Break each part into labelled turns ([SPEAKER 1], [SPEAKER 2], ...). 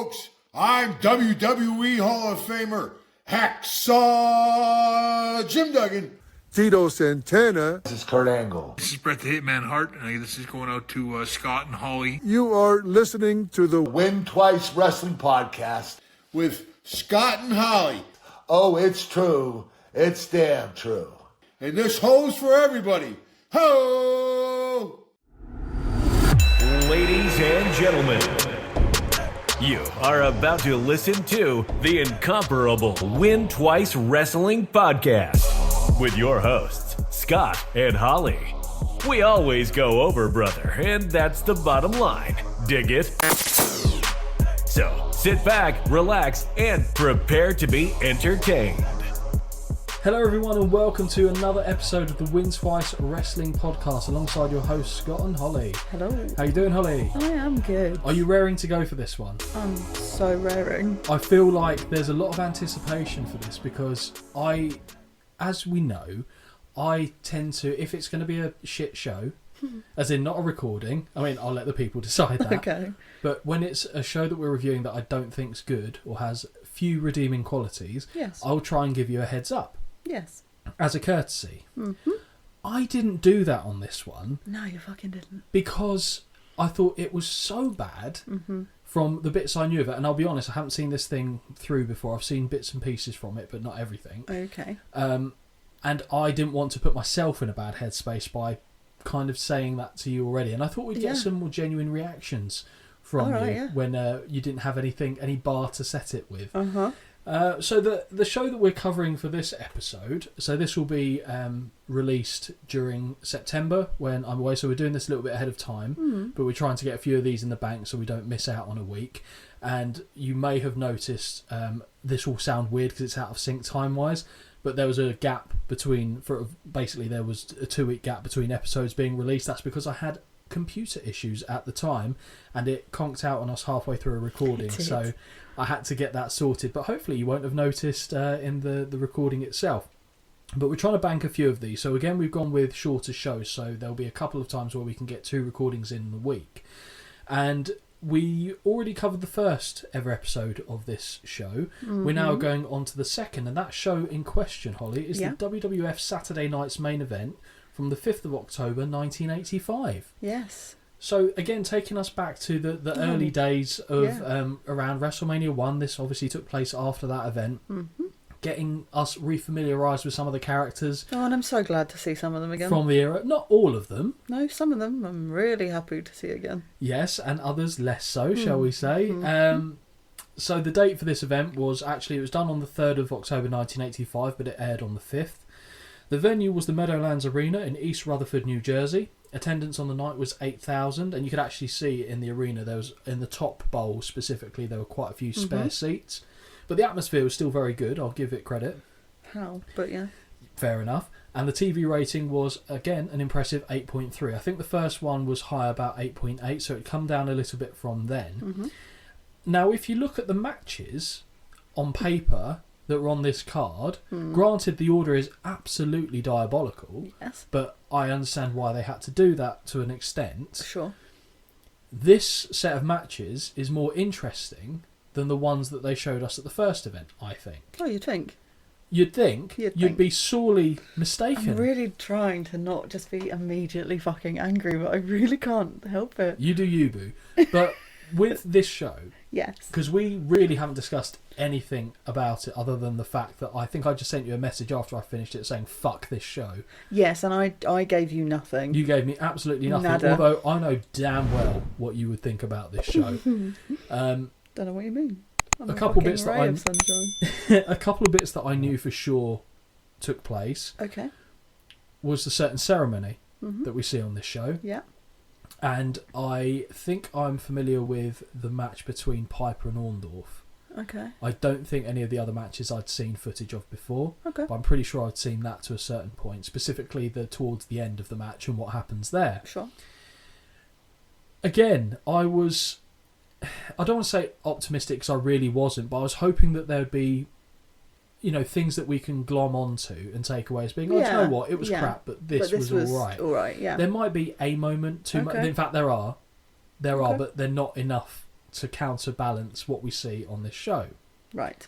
[SPEAKER 1] folks. I'm WWE Hall of Famer Hacksaw Jim Duggan.
[SPEAKER 2] Tito Santana.
[SPEAKER 3] This is Kurt Angle.
[SPEAKER 4] This is Bret the Hitman Hart, and this is going out to Scott and Holly.
[SPEAKER 2] You are listening to the
[SPEAKER 3] Win Twice Wrestling Podcast
[SPEAKER 1] With Scott and Holly.
[SPEAKER 3] Oh, it's true. It's damn true.
[SPEAKER 1] And this ho's for everybody. Ho!
[SPEAKER 5] Ladies and gentlemen, you are about to listen to the incomparable Win Twice Wrestling Podcast with your hosts, Scott and Holly. We always go over, brother, and that's the bottom line. Dig it? So sit back, relax, and prepare to be entertained.
[SPEAKER 6] Hello everyone and welcome to another episode of the Win Twice Wrestling Podcast alongside your hosts Scott and Holly.
[SPEAKER 7] Hello.
[SPEAKER 6] How you doing, Holly?
[SPEAKER 7] I am good.
[SPEAKER 6] Are you raring to go for this one?
[SPEAKER 7] I'm so raring.
[SPEAKER 6] I feel like there's a lot of anticipation for this because as we know, I tend to, if it's going to be a shit show, as in not a recording, I mean, I'll let the people decide that.
[SPEAKER 7] Okay.
[SPEAKER 6] But when it's a show that we're reviewing that I don't think's good or has few redeeming qualities,
[SPEAKER 7] Yes.
[SPEAKER 6] I'll try and give you a heads up.
[SPEAKER 7] Yes.
[SPEAKER 6] As a courtesy.
[SPEAKER 7] Mm-hmm.
[SPEAKER 6] I didn't do that on this one.
[SPEAKER 7] No, you fucking didn't.
[SPEAKER 6] Because I thought it was so bad from the bits I knew of it. And I'll be honest, I haven't seen this thing through before. I've seen bits and pieces from it, but not everything.
[SPEAKER 7] Okay.
[SPEAKER 6] And I didn't want to put myself in a bad headspace by kind of saying that to you already. And I thought we'd get some more genuine reactions from when you didn't have any bar to set it with.
[SPEAKER 7] Uh-huh.
[SPEAKER 6] So the show that we're covering for this episode, so this will be released during September when I'm away, so we're doing this a little bit ahead of time, but we're trying to get a few of these in the bank so we don't miss out on a week. And you may have noticed, this will sound weird because it's out of sync time-wise, but there was a gap there was a 2-week gap between episodes being released. That's because I had computer issues at the time and it conked out on us halfway through a recording, so I had to get that sorted, but hopefully you won't have noticed in the recording itself. But we're trying to bank a few of these, so again we've gone with shorter shows, so there'll be a couple of times where we can get 2 recordings in the week. And we already covered the first ever episode of this show. We're now going on to the second, and that show in question, Holly, is the WWF Saturday Night's Main Event from the 5th of October 1985.
[SPEAKER 7] Yes.
[SPEAKER 6] So again, taking us back to the early days of around WrestleMania 1, this obviously took place after that event, getting us refamiliarised with some of the characters.
[SPEAKER 7] Oh, and I'm so glad to see some of them again.
[SPEAKER 6] From the era. Not all of them.
[SPEAKER 7] No, some of them I'm really happy to see again.
[SPEAKER 6] Yes, and others less so, shall we say. So the date for this event was it was done on the 3rd of October 1985, but it aired on the 5th. The venue was the Meadowlands Arena in East Rutherford, New Jersey. Attendance on the night was 8,000, and you could actually see in the arena, there was, in the top bowl specifically, there were quite a few spare seats. But the atmosphere was still very good, I'll give it credit.
[SPEAKER 7] How? But yeah. Fair
[SPEAKER 6] Fair enough. And the TV rating was, again, an impressive 8.3. I think the first one was high, about 8.8, so it come down a little bit from then. Now, if you look at the matches on paper that were on this card, granted the order is absolutely diabolical,
[SPEAKER 7] Yes.
[SPEAKER 6] but I understand why they had to do that to an extent.
[SPEAKER 7] Sure.
[SPEAKER 6] This set of matches is more interesting than the ones that they showed us at the first event, I think.
[SPEAKER 7] Oh, you'd think.
[SPEAKER 6] You'd think. You'd be sorely mistaken.
[SPEAKER 7] I'm really trying to not just be immediately fucking angry, but I really can't help it.
[SPEAKER 6] You do you, boo. But with this show,
[SPEAKER 7] Yes.
[SPEAKER 6] because we really haven't discussed anything about it other than the fact that I think I just sent you a message after I finished it saying, fuck this show.
[SPEAKER 7] Yes, and I gave you nothing.
[SPEAKER 6] You gave me absolutely nothing,
[SPEAKER 7] Nada.
[SPEAKER 6] although I know damn well what you would think about this show.
[SPEAKER 7] Don't know what you mean. I'm
[SPEAKER 6] a couple bits
[SPEAKER 7] ray of sunshine.
[SPEAKER 6] a couple of bits that I knew for sure took place
[SPEAKER 7] Okay.
[SPEAKER 6] was a certain ceremony that we see on this show.
[SPEAKER 7] Yeah.
[SPEAKER 6] And I think I'm familiar with the match between Piper and Orndorff.
[SPEAKER 7] Okay.
[SPEAKER 6] I don't think any of the other matches I'd seen footage of before.
[SPEAKER 7] Okay.
[SPEAKER 6] But I'm pretty sure I'd seen that to a certain point, specifically towards the end of the match and what happens there.
[SPEAKER 7] Sure.
[SPEAKER 6] Again, I don't want to say optimistic because I really wasn't, but I was hoping that there'd be, things that we can glom onto and take away as being, do you know what, it was crap, but this was all right.
[SPEAKER 7] All right, yeah.
[SPEAKER 6] There might be a moment, in fact there are, but they're not enough to counterbalance what we see on this show.
[SPEAKER 7] Right.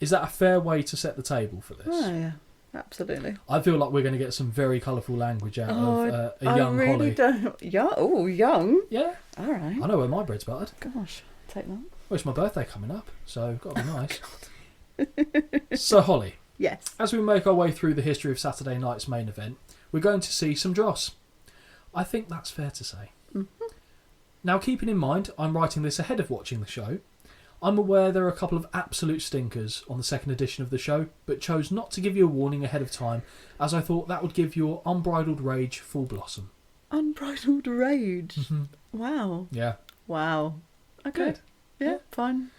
[SPEAKER 6] Is that a fair way to set the table for this?
[SPEAKER 7] Oh, yeah. Absolutely.
[SPEAKER 6] I feel like we're going to get some very colourful language out of a young
[SPEAKER 7] I really
[SPEAKER 6] Holly.
[SPEAKER 7] don't. Young?
[SPEAKER 6] Yeah.
[SPEAKER 7] All right.
[SPEAKER 6] I know where my bread's buttered.
[SPEAKER 7] Gosh, take that.
[SPEAKER 6] Well, it's my birthday coming up, so got to be nice. So, Holly,
[SPEAKER 7] Yes.
[SPEAKER 6] as we make our way through the history of Saturday night's main event, we're going to see some dross. I think that's fair to say.
[SPEAKER 7] Mm-hmm.
[SPEAKER 6] Now, keeping in mind, I'm writing this ahead of watching the show. I'm aware there are a couple of absolute stinkers on the second edition of the show, but chose not to give you a warning ahead of time, as I thought that would give your unbridled rage full blossom.
[SPEAKER 7] Unbridled rage.
[SPEAKER 6] Mm-hmm.
[SPEAKER 7] Wow.
[SPEAKER 6] Yeah.
[SPEAKER 7] Wow. Okay.
[SPEAKER 6] Good.
[SPEAKER 7] Yeah, fine.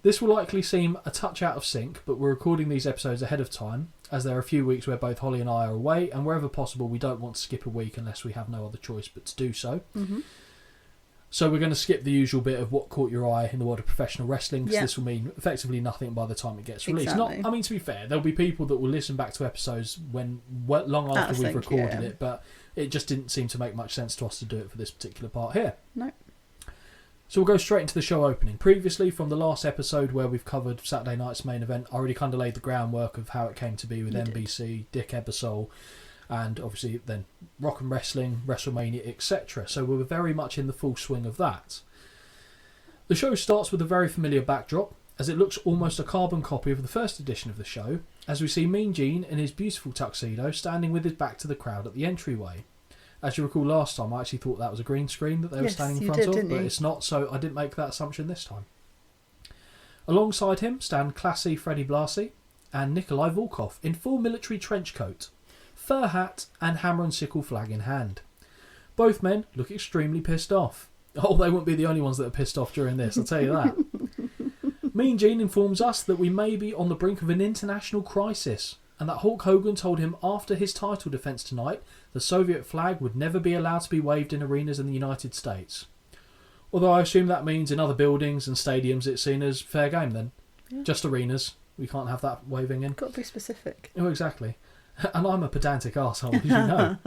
[SPEAKER 6] This will likely seem a touch out of sync, but we're recording these episodes ahead of time, as there are a few weeks where both Holly and I are away, and wherever possible we don't want to skip a week unless we have no other choice but to do so.
[SPEAKER 7] Mm-hmm.
[SPEAKER 6] So we're going to skip the usual bit of what caught your eye in the world of professional wrestling, because
[SPEAKER 7] Yeah.
[SPEAKER 6] this will mean effectively nothing by the time it gets released.
[SPEAKER 7] Exactly.
[SPEAKER 6] I mean, to be fair, there'll be people that will listen back to episodes long after we've recorded it, but it just didn't seem to make much sense to us to do it for this particular part here.
[SPEAKER 7] No.
[SPEAKER 6] So we'll go straight into the show opening. Previously, from the last episode where we've covered Saturday night's main event, I already kind of laid the groundwork of how it came to be with NBC, Dick Ebersol, and obviously then Rock and Wrestling, WrestleMania, etc. So we were very much in the full swing of that. The show starts with a very familiar backdrop, as it looks almost a carbon copy of the first edition of the show, as we see Mean Gene in his beautiful tuxedo standing with his back to the crowd at the entryway. As you recall last time, I actually thought that was a green screen that they were standing in front of, but it's not, so I didn't make that assumption this time. Alongside him stand classy Freddie Blassie and Nikolai Volkov in full military trench coat, fur hat and hammer and sickle flag in hand. Both men look extremely pissed off. Oh, they won't be the only ones that are pissed off during this, I'll tell you that. Mean Gene informs us that we may be on the brink of an international crisis, and that Hulk Hogan told him after his title defence tonight the Soviet flag would never be allowed to be waved in arenas in the United States. Although I assume that means in other buildings and stadiums it's seen as fair game then. Yeah. Just arenas. We can't have that waving in.
[SPEAKER 7] Got to be specific.
[SPEAKER 6] Oh, exactly. And I'm a pedantic arsehole, as you know.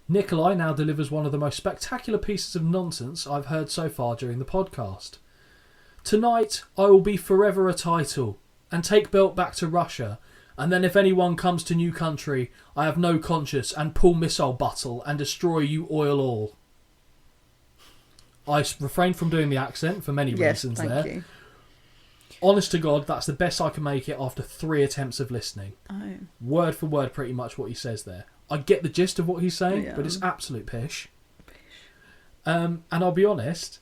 [SPEAKER 6] Nikolai now delivers one of the most spectacular pieces of nonsense I've heard so far during the podcast. Tonight, I will be forever a title and take belt back to Russia. And then if anyone comes to new country, I have no conscience and pull missile buttle and destroy you oil all. I refrained from doing the accent for many reasons there.
[SPEAKER 7] Thank you.
[SPEAKER 6] Honest to God, that's the best I can make it after 3 attempts of listening.
[SPEAKER 7] Oh.
[SPEAKER 6] Word for word, pretty much what he says there. I get the gist of what he's saying, but it's absolute pish. And I'll be honest,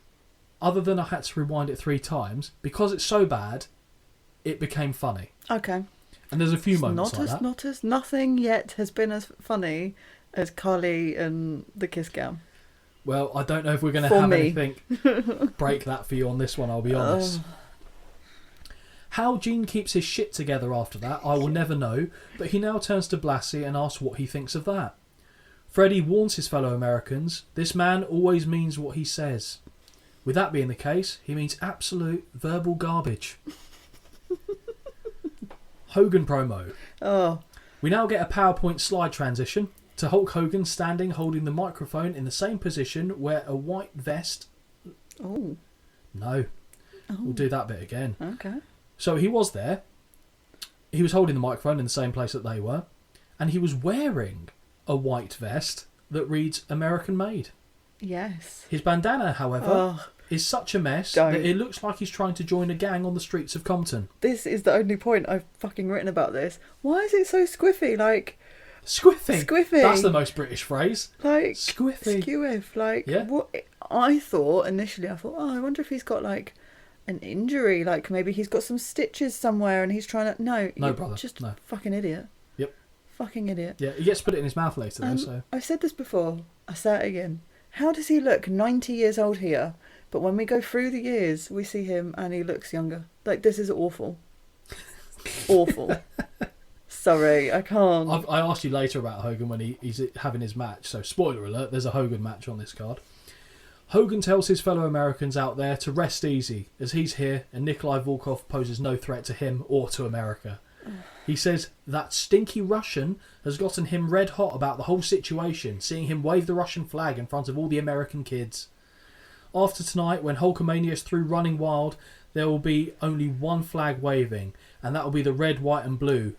[SPEAKER 6] other than I had to rewind it 3 times, because it's so bad, it became funny.
[SPEAKER 7] Okay.
[SPEAKER 6] And there's a few moments like that.
[SPEAKER 7] Nothing yet has been as funny as Carly and the Kiss Gown.
[SPEAKER 6] Well, I don't know if we're going to have anything break that for you on this one, I'll be honest. How Gene keeps his shit together after that, I will never know, but he now turns to Blassie and asks what he thinks of that. Freddie warns his fellow Americans, this man always means what he says. With that being the case, he means absolute verbal garbage. Hogan promo.
[SPEAKER 7] Oh.
[SPEAKER 6] We now get a PowerPoint slide transition to Hulk Hogan standing holding the microphone in the same position where a white vest...
[SPEAKER 7] Oh.
[SPEAKER 6] No. Oh. We'll do that bit again.
[SPEAKER 7] Okay.
[SPEAKER 6] So he was there. He was holding the microphone in the same place that they were. And he was wearing a white vest that reads American Made.
[SPEAKER 7] Yes.
[SPEAKER 6] His bandana, however, is such a mess that it looks like he's trying to join a gang on the streets of Compton.
[SPEAKER 7] This is the only point I've fucking written about this. Why is it so squiffy? Like...
[SPEAKER 6] Squiffy?
[SPEAKER 7] Squiffy.
[SPEAKER 6] That's the most British phrase.
[SPEAKER 7] Like...
[SPEAKER 6] Squiffy.
[SPEAKER 7] Squiff. Like,
[SPEAKER 6] yeah.
[SPEAKER 7] What... I thought, initially, I wonder if he's got, like... an injury, like maybe he's got some stitches somewhere and he's trying to... No,
[SPEAKER 6] brother.
[SPEAKER 7] Just
[SPEAKER 6] no.
[SPEAKER 7] Fucking idiot.
[SPEAKER 6] Yep.
[SPEAKER 7] Fucking idiot.
[SPEAKER 6] Yeah, he gets to put it in his mouth later though, so...
[SPEAKER 7] I've said this before, I say it again. How does he look 90 years old here, but when we go through the years, we see him and he looks younger? Like, this is awful. Awful. Sorry, I can't.
[SPEAKER 6] I asked you later about Hogan when he's having his match, so spoiler alert, there's a Hogan match on this card. Hogan tells his fellow Americans out there to rest easy, as he's here and Nikolai Volkov poses no threat to him or to America. He says that stinky Russian has gotten him red hot about the whole situation, seeing him wave the Russian flag in front of all the American kids. After tonight, when Hulkamania is through running wild, there will be only one flag waving, and that will be the red, white and blue.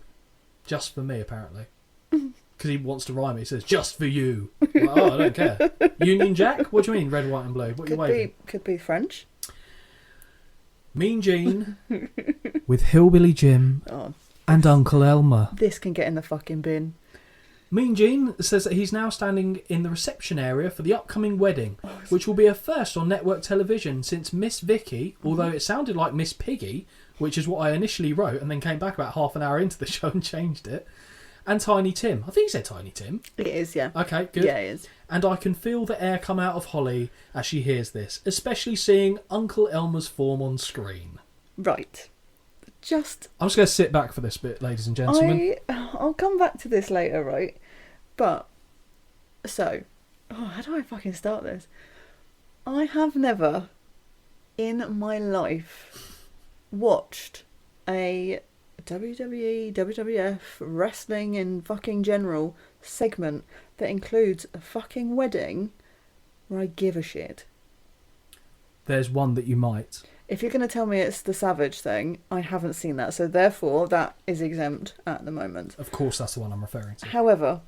[SPEAKER 6] Just for me, apparently. Because he wants to rhyme it. He says, just for you. Like, oh, I don't care. Union Jack? What do you mean, red, white and blue? What are you waving?
[SPEAKER 7] Could be French.
[SPEAKER 6] Mean Gene with Hillbilly Jim and Uncle Elmer.
[SPEAKER 7] This can get in the fucking bin.
[SPEAKER 6] Mean Gene says that he's now standing in the reception area for the upcoming wedding, which will be a first on network television since Miss Vicky, although it sounded like Miss Piggy, which is what I initially wrote and then came back about half an hour into the show and changed it, and Tiny Tim. I think he said Tiny Tim.
[SPEAKER 7] It is, yeah.
[SPEAKER 6] Okay, good.
[SPEAKER 7] Yeah, it is.
[SPEAKER 6] And I can feel the air come out of Holly as she hears this, especially seeing Uncle Elmer's form on screen.
[SPEAKER 7] Right.
[SPEAKER 6] I'm just going to sit back for this bit, ladies and gentlemen.
[SPEAKER 7] I'll come back to this later, right? But, so, how do I fucking start this? I have never, in my life, watched a WWE, WWF, wrestling in fucking general segment that includes a fucking wedding where I give a shit.
[SPEAKER 6] There's one that you might.
[SPEAKER 7] If you're going to tell me it's the Savage thing, I haven't seen that, so therefore that is exempt at the moment.
[SPEAKER 6] Of course, that's the one I'm referring to.
[SPEAKER 7] However,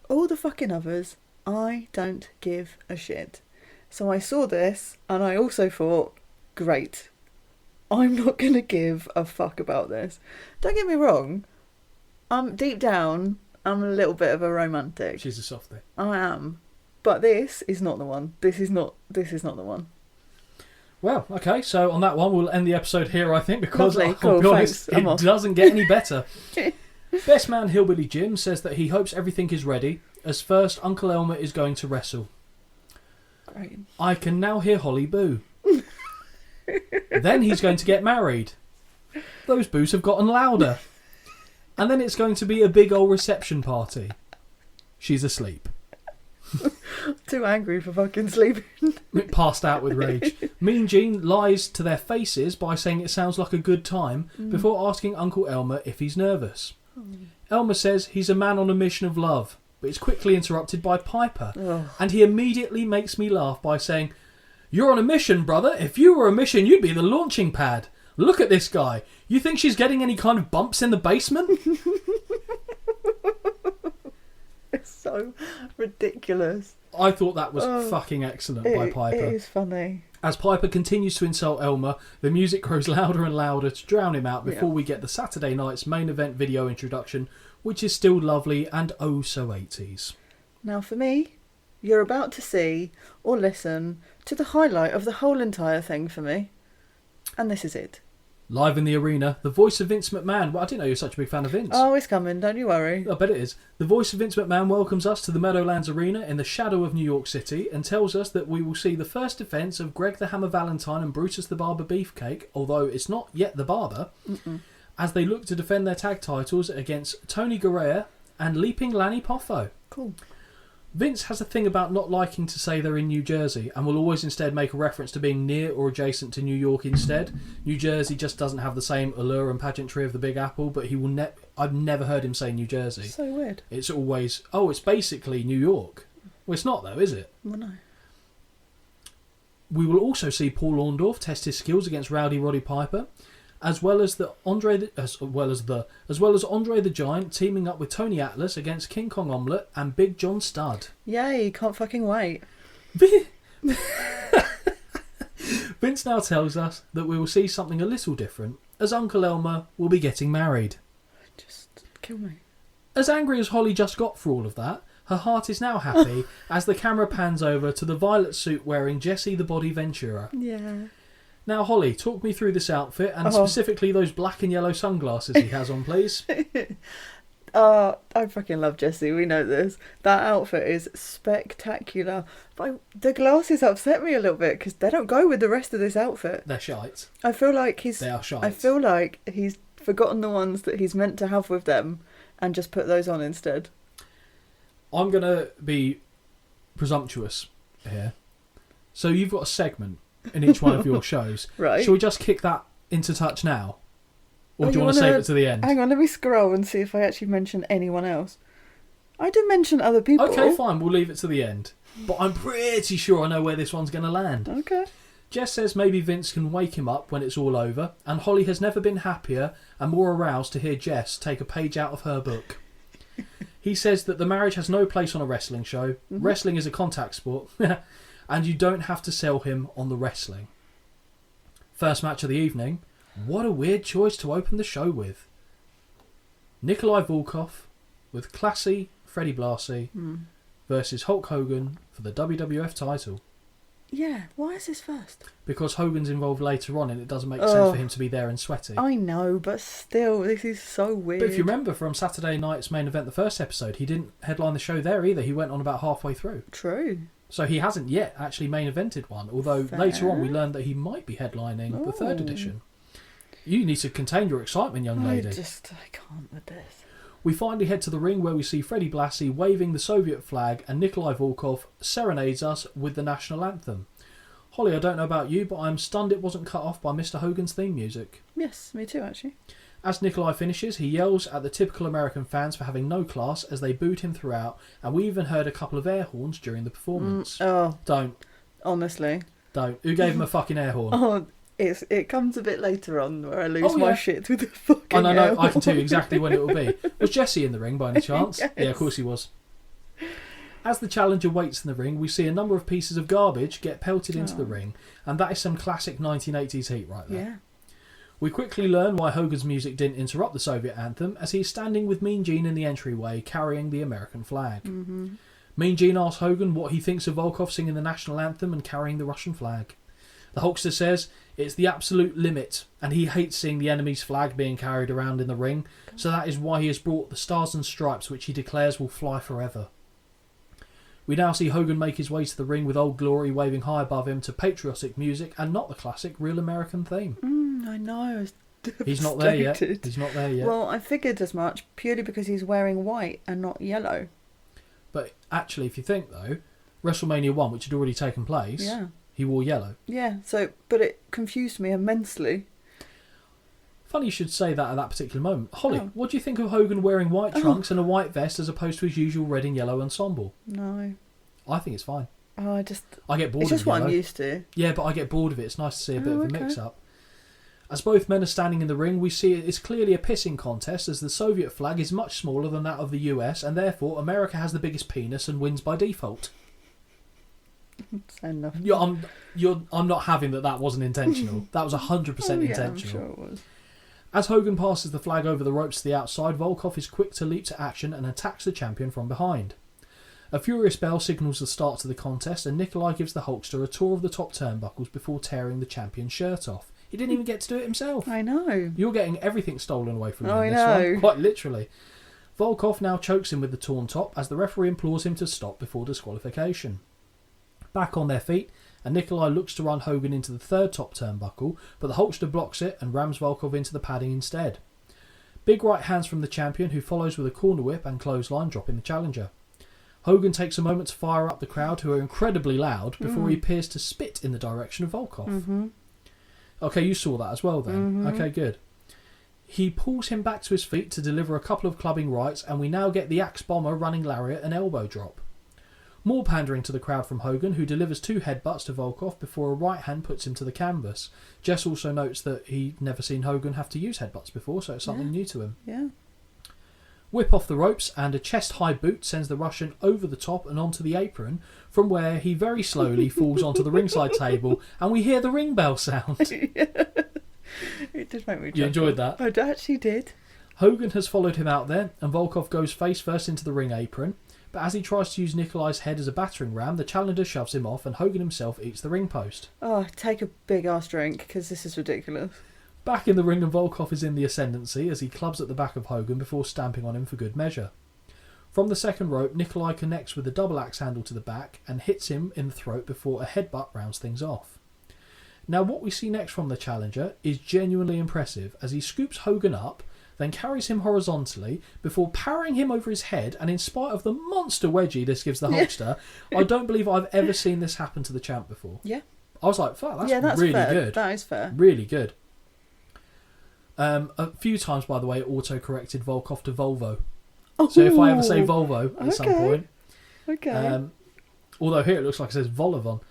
[SPEAKER 7] all the fucking others, I don't give a shit. So I saw this, and I also thought, great. I'm not going to give a fuck about this. Don't get me wrong. Deep down, I'm a little bit of a romantic.
[SPEAKER 6] She's a softie.
[SPEAKER 7] I am. But this is not the one. This is not the one.
[SPEAKER 6] Well, okay, so on that one, we'll end the episode here, I think, because
[SPEAKER 7] Lovely,
[SPEAKER 6] I'll
[SPEAKER 7] cool,
[SPEAKER 6] be honest,
[SPEAKER 7] thanks. I'm
[SPEAKER 6] it
[SPEAKER 7] off.
[SPEAKER 6] doesn't get any better. Best Man Hillbilly Jim says that he hopes everything is ready, as first Uncle Elmer is going to wrestle.
[SPEAKER 7] Great.
[SPEAKER 6] I can now hear Holly boo. Then he's going to get married. Those boos have gotten louder. And then it's going to be a big old reception party. She's asleep.
[SPEAKER 7] Too angry for fucking sleeping.
[SPEAKER 6] Passed out with rage. Mean Gene lies to their faces by saying it sounds like a good time before asking Uncle Elmer if he's nervous. Elmer says he's a man on a mission of love, but is quickly interrupted by Piper, and he immediately makes me laugh by saying, "You're on a mission, brother. If you were a mission, you'd be the launching pad. Look at this guy. You think she's getting any kind of bumps in the basement?"
[SPEAKER 7] It's so ridiculous.
[SPEAKER 6] I thought that was fucking excellent by Piper.
[SPEAKER 7] It is funny.
[SPEAKER 6] As Piper continues to insult Elmer, the music grows louder and louder to drown him out before we get the Saturday night's main event video introduction, which is still lovely and oh so 80s.
[SPEAKER 7] Now for me, you're about to see or listen to the highlight of the whole entire thing for me. And this is it.
[SPEAKER 6] Live in the arena, the voice of Vince McMahon. Well, I didn't know you were such a big fan of Vince.
[SPEAKER 7] Oh, it's coming, don't you worry.
[SPEAKER 6] I bet it is. The voice of Vince McMahon welcomes us to the Meadowlands Arena in the shadow of New York City and tells us that we will see the first defence of Greg the Hammer Valentine and Brutus the Barber Beefcake, although it's not yet the Barber, as they look to defend their tag titles against Tony Garea and Leaping Lanny Poffo.
[SPEAKER 7] Cool.
[SPEAKER 6] Vince has a thing about not liking to say they're in New Jersey and will always instead make a reference to being near or adjacent to New York instead. New Jersey just doesn't have the same allure and pageantry of the Big Apple, but he will I've never heard him say New Jersey.
[SPEAKER 7] So weird.
[SPEAKER 6] It's always, it's basically New York. Well, it's not though, is it?
[SPEAKER 7] Well, no.
[SPEAKER 6] We will also see Paul Orndorff test his skills against Rowdy Roddy Piper, as well as Andre the Giant teaming up with Tony Atlas against King Kong Omelette and Big John Studd.
[SPEAKER 7] Yay, can't fucking wait.
[SPEAKER 6] Vince now tells us that we will see something a little different, as Uncle Elmer will be getting married.
[SPEAKER 7] Just kill me.
[SPEAKER 6] As angry as Holly just got for all of that, her heart is now happy as the camera pans over to the violet suit wearing Jesse the Body Ventura.
[SPEAKER 7] Yeah.
[SPEAKER 6] Now, Holly, talk me through this outfit and specifically those black and yellow sunglasses he has on, please.
[SPEAKER 7] I fucking love Jesse, we know this. That outfit is spectacular. But the glasses upset me a little bit because they don't go with the rest of this outfit.
[SPEAKER 6] They're shite.
[SPEAKER 7] I feel like
[SPEAKER 6] They are shite.
[SPEAKER 7] I feel like he's forgotten the ones that he's meant to have with them and just put those on instead.
[SPEAKER 6] I'm going to be presumptuous here. So you've got a segment in each one of your shows.
[SPEAKER 7] Right.
[SPEAKER 6] Shall we just kick that into touch now? Or do you want to save it to the end?
[SPEAKER 7] Hang on, let me scroll and see if I actually mention anyone else. I did mention other people.
[SPEAKER 6] Okay, fine. We'll leave it to the end. but I'm pretty sure I know where this one's going to land.
[SPEAKER 7] Okay.
[SPEAKER 6] Jess says maybe Vince can wake him up when it's all over, and Holly has never been happier and more aroused to hear Jess take a page out of her book. He says that the marriage has no place on a wrestling show.
[SPEAKER 7] Mm-hmm.
[SPEAKER 6] Wrestling is a contact sport, and you don't have to sell him on the wrestling. First match of the evening. What a weird choice to open the show with. Nikolai Volkov with classy Freddie Blassie versus Hulk Hogan for the WWF title.
[SPEAKER 7] Yeah, why is this first?
[SPEAKER 6] Because Hogan's involved later on and it doesn't make sense for him to be there and sweaty.
[SPEAKER 7] I know, but still, this is so weird.
[SPEAKER 6] But if you remember from Saturday night's main event, the first episode, he didn't headline the show there either. He went on about halfway through.
[SPEAKER 7] True.
[SPEAKER 6] So he hasn't yet actually main evented one, although later on we learned that he might be headlining the third edition. You need to contain your excitement, young lady.
[SPEAKER 7] I can't with this.
[SPEAKER 6] We finally head to the ring where we see Freddie Blassie waving the Soviet flag and Nikolai Volkov serenades us with the national anthem. Holly, I don't know about you, but I'm stunned it wasn't cut off by Mr. Hogan's theme music.
[SPEAKER 7] Yes, me too, actually.
[SPEAKER 6] As Nikolai finishes, he yells at the typical American fans for having no class as they booed him throughout, and we even heard a couple of air horns during the performance. Don't.
[SPEAKER 7] Honestly.
[SPEAKER 6] Don't. Who gave him a fucking air horn?
[SPEAKER 7] Oh, it comes a bit later on where I lose my shit with the fucking
[SPEAKER 6] Oh, no,
[SPEAKER 7] air
[SPEAKER 6] I can tell you
[SPEAKER 7] horn.
[SPEAKER 6] exactly when it will be. Was Jesse in the ring by any chance?
[SPEAKER 7] Yes.
[SPEAKER 6] Yeah, of course he was. As the challenger waits in the ring, we see a number of pieces of garbage get pelted into the ring, and that is some classic 1980s heat right there.
[SPEAKER 7] Yeah.
[SPEAKER 6] We quickly learn why Hogan's music didn't interrupt the Soviet anthem, as he's standing with Mean Gene in the entryway carrying the American flag. Mm-hmm. Mean Gene asks Hogan what he thinks of Volkov singing the national anthem and carrying the Russian flag. The Hulkster says it's the absolute limit, and he hates seeing the enemy's flag being carried around in the ring, so that is why he has brought the Stars and Stripes, which he declares will fly forever. We now see Hogan make his way to the ring with Old Glory waving high above him to patriotic music and not the classic Real American theme.
[SPEAKER 7] I know.
[SPEAKER 6] He's not there yet.
[SPEAKER 7] Devastated.
[SPEAKER 6] He's not there yet.
[SPEAKER 7] Well, I figured as much, purely because he's wearing white and not yellow.
[SPEAKER 6] But actually, if you think, though, WrestleMania 1, which had already taken place,
[SPEAKER 7] Yeah.
[SPEAKER 6] he wore yellow.
[SPEAKER 7] Yeah, but it confused me immensely.
[SPEAKER 6] Funny you should say that at that particular moment. Holly, what do you think of Hogan wearing white trunks and a white vest as opposed to his usual red and yellow ensemble?
[SPEAKER 7] No.
[SPEAKER 6] I think it's fine.
[SPEAKER 7] Oh,
[SPEAKER 6] I get bored
[SPEAKER 7] it's
[SPEAKER 6] of
[SPEAKER 7] just what
[SPEAKER 6] yellow.
[SPEAKER 7] I'm used to.
[SPEAKER 6] Yeah, but I get bored of it. It's nice to see a bit of a
[SPEAKER 7] okay.
[SPEAKER 6] mix-up. As both men are standing in the ring, we see it's clearly a pissing contest as the Soviet flag is much smaller than that of the US, and therefore America has the biggest penis and wins by default.
[SPEAKER 7] Enough.
[SPEAKER 6] I'm not having that wasn't intentional. That was 100% intentional.
[SPEAKER 7] I'm sure it was.
[SPEAKER 6] As Hogan passes the flag over the ropes to the outside, Volkov is quick to leap to action and attacks the champion from behind. A furious bell signals the start to the contest, and Nikolai gives the Hulkster a tour of the top turnbuckles before tearing the champion's shirt off. He didn't even get to do it himself.
[SPEAKER 7] I know.
[SPEAKER 6] You're getting everything stolen away from you
[SPEAKER 7] I
[SPEAKER 6] in this
[SPEAKER 7] know.
[SPEAKER 6] one, quite literally. Volkov now chokes him with the torn top as the referee implores him to stop before disqualification. Back on their feet, and Nikolai looks to run Hogan into the third top turnbuckle, but the Hulkster blocks it and rams Volkov into the padding instead. Big right hands from the champion, who follows with a corner whip and clothesline, dropping the challenger. Hogan takes a moment to fire up the crowd, who are incredibly loud, before he appears to spit in the direction of Volkov. Mm-hmm. Okay, you saw that as well then. Mm-hmm. Okay, good. He pulls him back to his feet to deliver a couple of clubbing rights, and we now get the Axe Bomber running lariat and elbow drop. More pandering to the crowd from Hogan, who delivers 2 headbutts to Volkov before a right hand puts him to the canvas. Jess also notes that he'd never seen Hogan have to use headbutts before, so it's something new to him.
[SPEAKER 7] Yeah.
[SPEAKER 6] Whip off the ropes, and a chest-high boot sends the Russian over the top and onto the apron, from where he very slowly falls onto the ringside table, and we hear the ring bell sound.
[SPEAKER 7] It did make me jump.
[SPEAKER 6] You enjoyed that?
[SPEAKER 7] I actually did.
[SPEAKER 6] Hogan has followed him out there, and Volkov goes face first into the ring apron, but as he tries to use Nikolai's head as a battering ram, the challenger shoves him off, and Hogan himself eats the ring post.
[SPEAKER 7] Oh, take a big ass drink, because this is ridiculous.
[SPEAKER 6] Back in the ring, and Volkov is in the ascendancy as he clubs at the back of Hogan before stamping on him for good measure. From the second rope, Nikolai connects with a double axe handle to the back and hits him in the throat before a headbutt rounds things off. Now what we see next from the challenger is genuinely impressive as he scoops Hogan up, then carries him horizontally before parrying him over his head, and in spite of the monster wedgie this gives the Hulkster, I don't believe I've ever seen this happen to the champ before.
[SPEAKER 7] Yeah.
[SPEAKER 6] I was like, fuck, that's really
[SPEAKER 7] fair.
[SPEAKER 6] good.
[SPEAKER 7] That is fair.
[SPEAKER 6] Really good. A few times, by the way, it auto-corrected Volkov to Volvo. So if I ever say Volvo at some point...
[SPEAKER 7] Okay.
[SPEAKER 6] Although here it looks like it says vol-au-vent.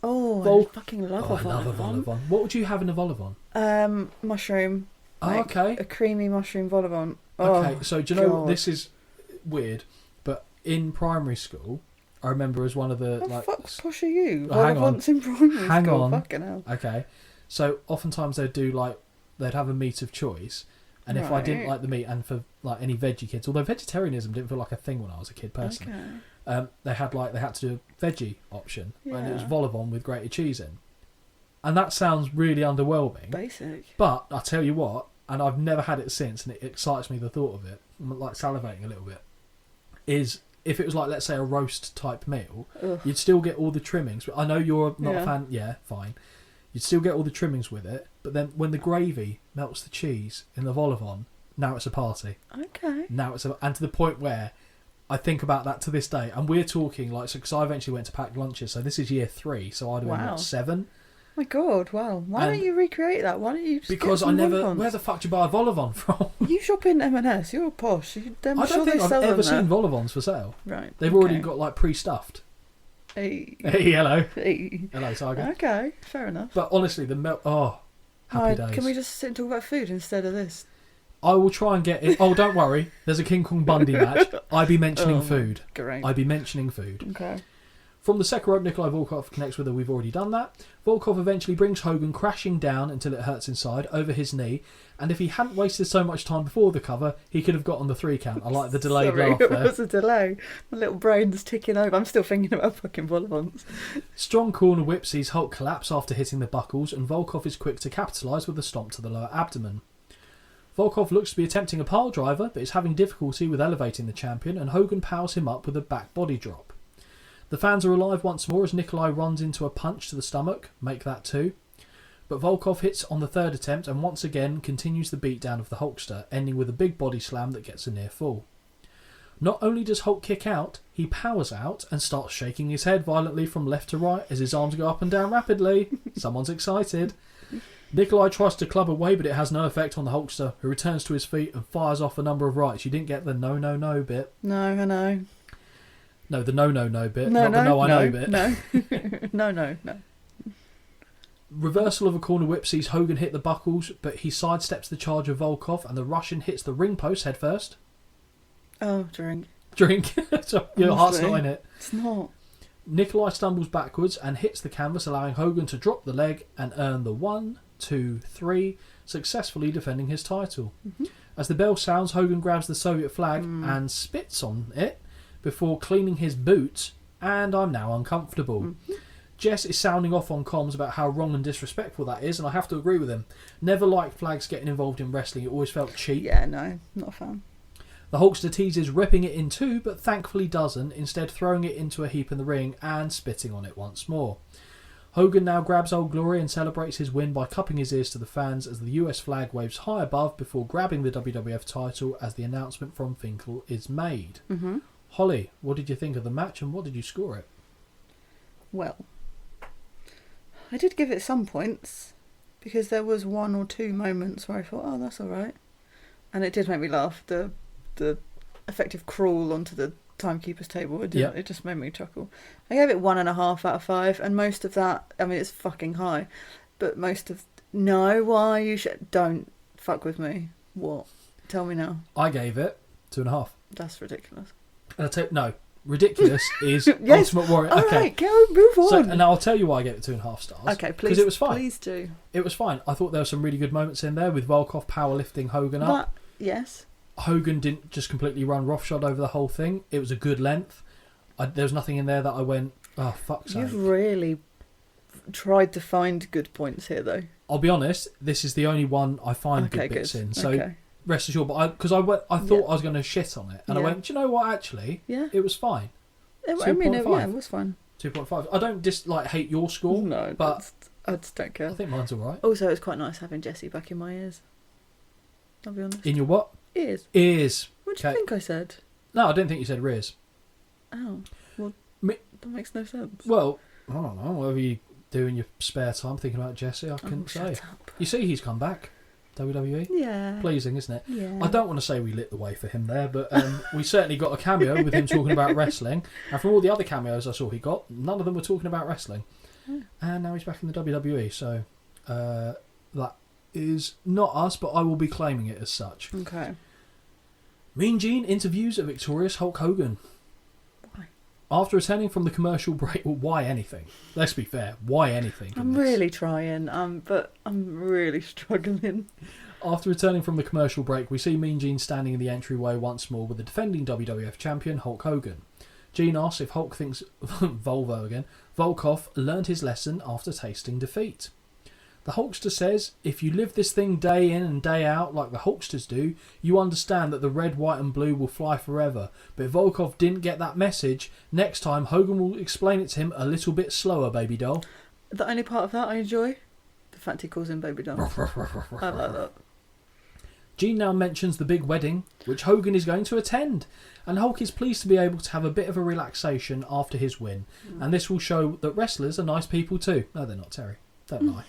[SPEAKER 7] Oh, I fucking love
[SPEAKER 6] Oh,
[SPEAKER 7] a
[SPEAKER 6] I love a
[SPEAKER 7] vol-au-vent.
[SPEAKER 6] vol-au-vent. What would you have in a vol-au-vent?
[SPEAKER 7] Mushroom.
[SPEAKER 6] Oh, okay.
[SPEAKER 7] A creamy mushroom vol-au-vent. Oh,
[SPEAKER 6] Okay, so do you know,
[SPEAKER 7] God.
[SPEAKER 6] this is weird, but in primary school, I remember as one of the...
[SPEAKER 7] What
[SPEAKER 6] like,
[SPEAKER 7] the fuck posh are you?
[SPEAKER 6] Oh, hang on.
[SPEAKER 7] Vol-au-vents in primary
[SPEAKER 6] Hang
[SPEAKER 7] school.
[SPEAKER 6] on.
[SPEAKER 7] Fucking hell.
[SPEAKER 6] Okay, so oftentimes they'd have a meat of choice, and if I didn't
[SPEAKER 7] Right.
[SPEAKER 6] like the meat, and for like any veggie kids, although vegetarianism didn't feel like a thing when I was a kid personally,
[SPEAKER 7] Okay.
[SPEAKER 6] they had to do a veggie option, and it was
[SPEAKER 7] Yeah.
[SPEAKER 6] vol-au-vent with grated cheese in, and that sounds really underwhelming.
[SPEAKER 7] Basic.
[SPEAKER 6] But I tell you what, and I've never had it since, and it excites me the thought of it. I'm like salivating a little bit. Is if it was like, let's say, a roast type meal,
[SPEAKER 7] Ugh.
[SPEAKER 6] you'd still get all the trimmings. I know you're not a
[SPEAKER 7] Yeah.
[SPEAKER 6] fan. Yeah, fine. You'd still get all the trimmings with it, but then when the gravy melts the cheese in the vol-au-vent, now it's a party.
[SPEAKER 7] Okay.
[SPEAKER 6] And to the point where I think about that to this day. And we're talking like, so because I eventually went to packed lunches, so this is year 3, so I'd have been
[SPEAKER 7] Wow.
[SPEAKER 6] what, 7.
[SPEAKER 7] My God, wow. Why
[SPEAKER 6] And-
[SPEAKER 7] don't you recreate that? Why don't you just
[SPEAKER 6] Because
[SPEAKER 7] get
[SPEAKER 6] I
[SPEAKER 7] some
[SPEAKER 6] never.
[SPEAKER 7] vol-au-vents?
[SPEAKER 6] Where the fuck do you buy a vol-au-vent from?
[SPEAKER 7] You shop in M&S. You're posh. I'm
[SPEAKER 6] I
[SPEAKER 7] sure
[SPEAKER 6] don't think
[SPEAKER 7] they
[SPEAKER 6] I've
[SPEAKER 7] sell
[SPEAKER 6] ever
[SPEAKER 7] them
[SPEAKER 6] seen
[SPEAKER 7] there.
[SPEAKER 6] vol-au-vents for sale.
[SPEAKER 7] Right.
[SPEAKER 6] They've already got like pre-stuffed.
[SPEAKER 7] Hey.
[SPEAKER 6] Hey, hello.
[SPEAKER 7] Hey.
[SPEAKER 6] Hello, Tiger.
[SPEAKER 7] Okay, fair enough.
[SPEAKER 6] But honestly, the milk. Oh, happy days.
[SPEAKER 7] Can we just sit and talk about food instead of this?
[SPEAKER 6] I will try and get it. Oh, don't worry. There's a King Kong Bundy match. I be mentioning
[SPEAKER 7] Oh,
[SPEAKER 6] food.
[SPEAKER 7] Great.
[SPEAKER 6] I be mentioning food.
[SPEAKER 7] Okay.
[SPEAKER 6] From the second rope, Nikolai Volkov connects with her. We've already done that. Volkov eventually brings Hogan crashing down until it hurts inside, over his knee. And if he hadn't wasted so much time before the cover, he could have got on the 3 count. I like the delayed
[SPEAKER 7] Sorry,
[SPEAKER 6] laugh
[SPEAKER 7] it
[SPEAKER 6] there.
[SPEAKER 7] was a delay. My little brain's ticking over. I'm still thinking about fucking vol-au-vents.
[SPEAKER 6] Strong corner whip sees Hulk collapse after hitting the buckles, and Volkov is quick to capitalise with a stomp to the lower abdomen. Volkov looks to be attempting a pile driver, but is having difficulty with elevating the champion, and Hogan powers him up with a back body drop. The fans are alive once more as Nikolai runs into a punch to the stomach, make that 2. But Volkov hits on the 3rd attempt and once again continues the beatdown of the Hulkster, ending with a big body slam that gets a near fall. Not only does Hulk kick out, he powers out and starts shaking his head violently from left to right as his arms go up and down rapidly. Someone's excited. Nikolai tries to club away, but it has no effect on the Hulkster, who returns to his feet and fires off a number of rights. You didn't get the no bit.
[SPEAKER 7] No, I know.
[SPEAKER 6] No, the no bit,
[SPEAKER 7] No,
[SPEAKER 6] not the no I know bit.
[SPEAKER 7] No. no.
[SPEAKER 6] Reversal of a corner whip sees Hogan hit the buckles, but he sidesteps the charge of Volkov, and the Russian hits the ring post head first.
[SPEAKER 7] Oh, drink.
[SPEAKER 6] Drink. So your heart's
[SPEAKER 7] Honestly.
[SPEAKER 6] not in it.
[SPEAKER 7] It's not.
[SPEAKER 6] Nikolai stumbles backwards and hits the canvas, allowing Hogan to drop the leg and earn the 1, 2, 3, successfully defending his title. As the bell sounds, Hogan grabs the Soviet flag and spits on it before cleaning his boots, and I'm now uncomfortable. Jess is sounding off on comms about how wrong and disrespectful that is, and I have to agree with him. Never liked flags getting involved in wrestling. It always felt cheap.
[SPEAKER 7] Yeah, no, not a fan.
[SPEAKER 6] The Hulkster teases ripping it in 2, but thankfully doesn't, instead throwing it into a heap in the ring and spitting on it once more. Hogan now grabs Old Glory and celebrates his win by cupping his ears to the fans as the US flag waves high above before grabbing the WWF title as the announcement from Finkel is made. Holly, what did you think of the match and what did you score it?
[SPEAKER 7] Well, I did give it some points because there was 1 or 2 moments where I thought, oh, that's all right. And it did make me laugh. The effective crawl onto the timekeeper's table, it just made me chuckle. I gave it 1.5 out of 5, and most of that, I mean, it's fucking high, but most of, no, why you should, don't fuck with me. What? Tell me now.
[SPEAKER 6] I gave it 2.5.
[SPEAKER 7] That's ridiculous.
[SPEAKER 6] No, ridiculous is
[SPEAKER 7] Yes.
[SPEAKER 6] Ultimate Warrior.
[SPEAKER 7] All right, go, move on.
[SPEAKER 6] So, and I'll tell you why I gave it 2.5 stars.
[SPEAKER 7] Okay, please.
[SPEAKER 6] Because it was fine.
[SPEAKER 7] Please do.
[SPEAKER 6] It was fine. I thought there were some really good moments in there with Volkov powerlifting Hogan up.
[SPEAKER 7] Yes.
[SPEAKER 6] Hogan didn't just completely run roughshod over the whole thing. It was a good length. There was nothing in there that I went, oh, fuck's sake.
[SPEAKER 7] You've really tried to find good points here, though.
[SPEAKER 6] I'll be honest, this is the only one I find good bits in. So
[SPEAKER 7] okay.
[SPEAKER 6] rest assured, but I thought I was going to shit on it. And I
[SPEAKER 7] Yeah.
[SPEAKER 6] went, do you know what, actually?
[SPEAKER 7] Yeah.
[SPEAKER 6] It was fine.
[SPEAKER 7] I mean, it
[SPEAKER 6] 2.5.
[SPEAKER 7] was fine.
[SPEAKER 6] 2.5. I don't hate your score.
[SPEAKER 7] No,
[SPEAKER 6] but
[SPEAKER 7] I just don't care.
[SPEAKER 6] I think mine's all right.
[SPEAKER 7] Also, it's quite nice having Jessie back in my ears. I'll be honest.
[SPEAKER 6] In your what?
[SPEAKER 7] Ears.
[SPEAKER 6] Ears.
[SPEAKER 7] What do you think I said?
[SPEAKER 6] No, I didn't think you said rears.
[SPEAKER 7] Oh, well, that makes no sense.
[SPEAKER 6] Well, I don't know. Whatever you do in your spare time thinking about Jesse, I couldn't say.
[SPEAKER 7] Shut up.
[SPEAKER 6] You see, he's come back. WWE.
[SPEAKER 7] Yeah.
[SPEAKER 6] Pleasing, isn't it?
[SPEAKER 7] Yeah.
[SPEAKER 6] I don't want to say we lit the way for him there, but we certainly got a cameo with him talking about wrestling. And from all the other cameos I saw he got, none of them were talking about wrestling. And now he's back in the WWE, so that is not us, but I will be claiming it as such.
[SPEAKER 7] Okay.
[SPEAKER 6] Mean Gene interviews a victorious Hulk Hogan.
[SPEAKER 7] Why?
[SPEAKER 6] After returning from the commercial break, well, why anything? Let's be fair, why anything?
[SPEAKER 7] I'm really trying, but I'm really struggling.
[SPEAKER 6] After returning from the commercial break, we see Mean Gene standing in the entryway once more with the defending WWF champion Hulk Hogan. Gene asks if Hulk thinks Volkov learned his lesson after tasting defeat. The Hulkster says, if you live this thing day in and day out like the Hulksters do, you understand that the red, white and blue will fly forever. But if Volkov didn't get that message, next time Hogan will explain it to him a little bit slower, baby doll.
[SPEAKER 7] The only part of that I enjoy, the fact he calls him baby doll. I like that.
[SPEAKER 6] Gene now mentions the big wedding, which Hogan is going to attend, and Hulk is pleased to be able to have a bit of a relaxation after his win, and this will show that wrestlers are nice people too. No, they're not, Terry. Don't lie.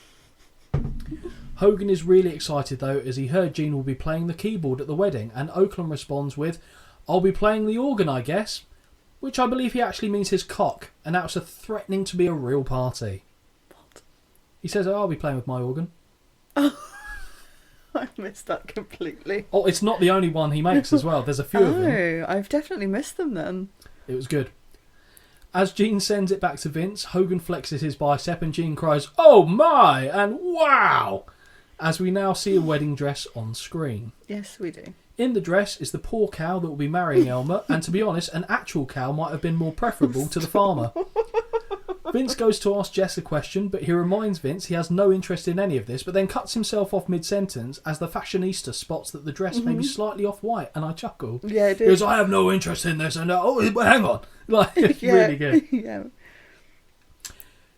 [SPEAKER 6] Hogan is really excited though, as he heard Gene will be playing the keyboard at the wedding, and Oakland responds with, "I'll be playing the organ, I guess," which I believe he actually means his cock, and that's a threatening to be a real party.
[SPEAKER 7] What?
[SPEAKER 6] He says, "Oh, I'll be playing with my organ."
[SPEAKER 7] I missed that completely.
[SPEAKER 6] Oh, it's not the only one he makes as well. There's a few of them.
[SPEAKER 7] Oh, I've definitely missed them then.
[SPEAKER 6] It was good. As Gene sends it back to Vince, Hogan flexes his bicep and Gene cries, "Oh my!" and "Wow!" as we now see a wedding dress on screen.
[SPEAKER 7] Yes, we do.
[SPEAKER 6] In the dress is the poor cow that will be marrying Elmer, and to be honest, an actual cow might have been more preferable to the farmer. Vince goes to ask Jess a question, but he reminds Vince he has no interest in any of this, but then cuts himself off mid-sentence as the fashionista spots that the dress may be slightly off-white, and I chuckle.
[SPEAKER 7] Yeah, it
[SPEAKER 6] He
[SPEAKER 7] is.
[SPEAKER 6] goes, "I have no interest in this," and hang on. Like, it's really good.
[SPEAKER 7] Yeah.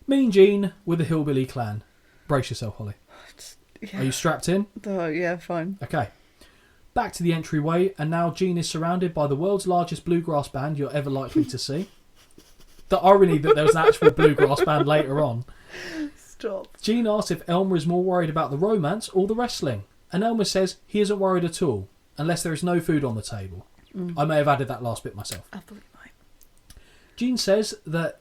[SPEAKER 6] Mean Gene with the Hillbilly Clan. Brace yourself, Holly.
[SPEAKER 7] Yeah.
[SPEAKER 6] Are you strapped in?
[SPEAKER 7] Oh, yeah, fine.
[SPEAKER 6] Okay. Back to the entryway, and now Gene is surrounded by the world's largest bluegrass band you're ever likely to see. The irony that there was an actual bluegrass band later on.
[SPEAKER 7] Stop.
[SPEAKER 6] Gene asks if Elmer is more worried about the romance or the wrestling, and Elmer says he isn't worried at all, unless there is no food on the table. I may have added that last bit myself.
[SPEAKER 7] I thought you might.
[SPEAKER 6] Gene says that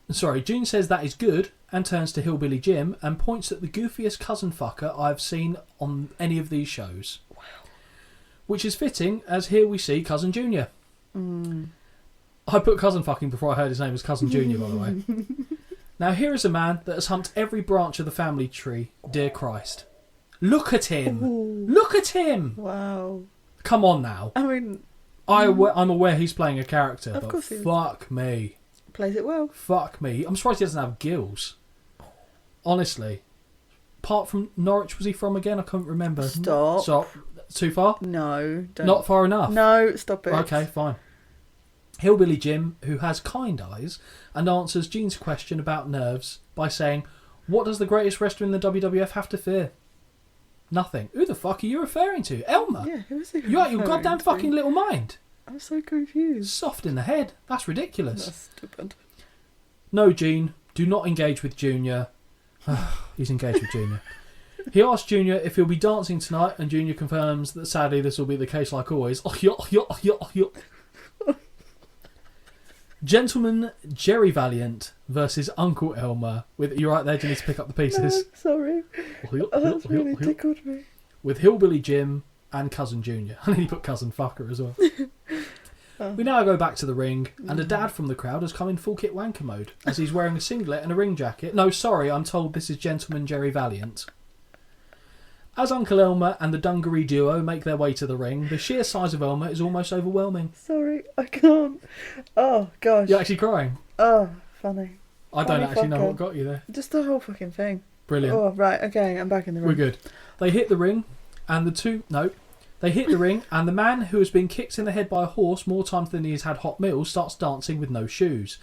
[SPEAKER 6] is good, and turns to Hillbilly Jim and points at the goofiest cousin fucker I've seen on any of these shows. Wow. Which is fitting, as here we see Cousin Junior. I put cousin fucking before I heard his name was Cousin Junior, by the way. Now here is a man that has humped every branch of the family tree, dear Christ. Look at him!
[SPEAKER 7] Ooh.
[SPEAKER 6] Look at him!
[SPEAKER 7] Wow.
[SPEAKER 6] Come on now.
[SPEAKER 7] I mean,
[SPEAKER 6] I'm aware he's playing a character,
[SPEAKER 7] Of
[SPEAKER 6] but
[SPEAKER 7] course he is.
[SPEAKER 6] fuck me.
[SPEAKER 7] plays it well.
[SPEAKER 6] Fuck me. I'm surprised he doesn't have gills. Honestly. Apart from Norwich, was he from again? I can't remember.
[SPEAKER 7] Stop.
[SPEAKER 6] Too far?
[SPEAKER 7] No, don't.
[SPEAKER 6] Not far enough?
[SPEAKER 7] No, stop it.
[SPEAKER 6] Okay, fine. Hillbilly Jim, who has kind eyes, and answers Gene's question about nerves by saying, "What does the greatest wrestler in the WWF have to fear?" Nothing. Who the fuck are you referring to? Elmer?
[SPEAKER 7] Yeah, who is he?
[SPEAKER 6] You out your
[SPEAKER 7] referring
[SPEAKER 6] goddamn
[SPEAKER 7] to?
[SPEAKER 6] fucking little mind.
[SPEAKER 7] I'm so confused.
[SPEAKER 6] Soft in the head. That's ridiculous.
[SPEAKER 7] That's stupid.
[SPEAKER 6] No, Gene, do not engage with Junior. He's engaged with Junior. He asks Junior if he'll be dancing tonight, and Junior confirms that sadly this will be the case like always. Gentleman Jerry Valiant versus Uncle Elmer. You're right there, do you need to pick up the pieces?
[SPEAKER 7] No, sorry. That's really tickled me.
[SPEAKER 6] With Hillbilly Jim and Cousin Junior. And then he put Cousin Fucker as well. We now go back to the ring, and a dad from the crowd has come in full kit wanker mode, as he's wearing a singlet and a ring jacket. No, sorry, I'm told this is Gentleman Jerry Valiant. As Uncle Elmer and the Dungaree duo make their way to the ring, the sheer size of Elmer is almost overwhelming.
[SPEAKER 7] Sorry, I can't. Oh, gosh.
[SPEAKER 6] You're actually crying?
[SPEAKER 7] Oh, funny.
[SPEAKER 6] I don't
[SPEAKER 7] Funny
[SPEAKER 6] actually know
[SPEAKER 7] fucker.
[SPEAKER 6] what got you there.
[SPEAKER 7] Just the whole fucking thing.
[SPEAKER 6] Brilliant.
[SPEAKER 7] Oh, right, okay, I'm back in the room.
[SPEAKER 6] We're good. They hit the ring, and They hit the ring, and the man who has been kicked in the head by a horse more times than he has had hot meals starts dancing with no shoes.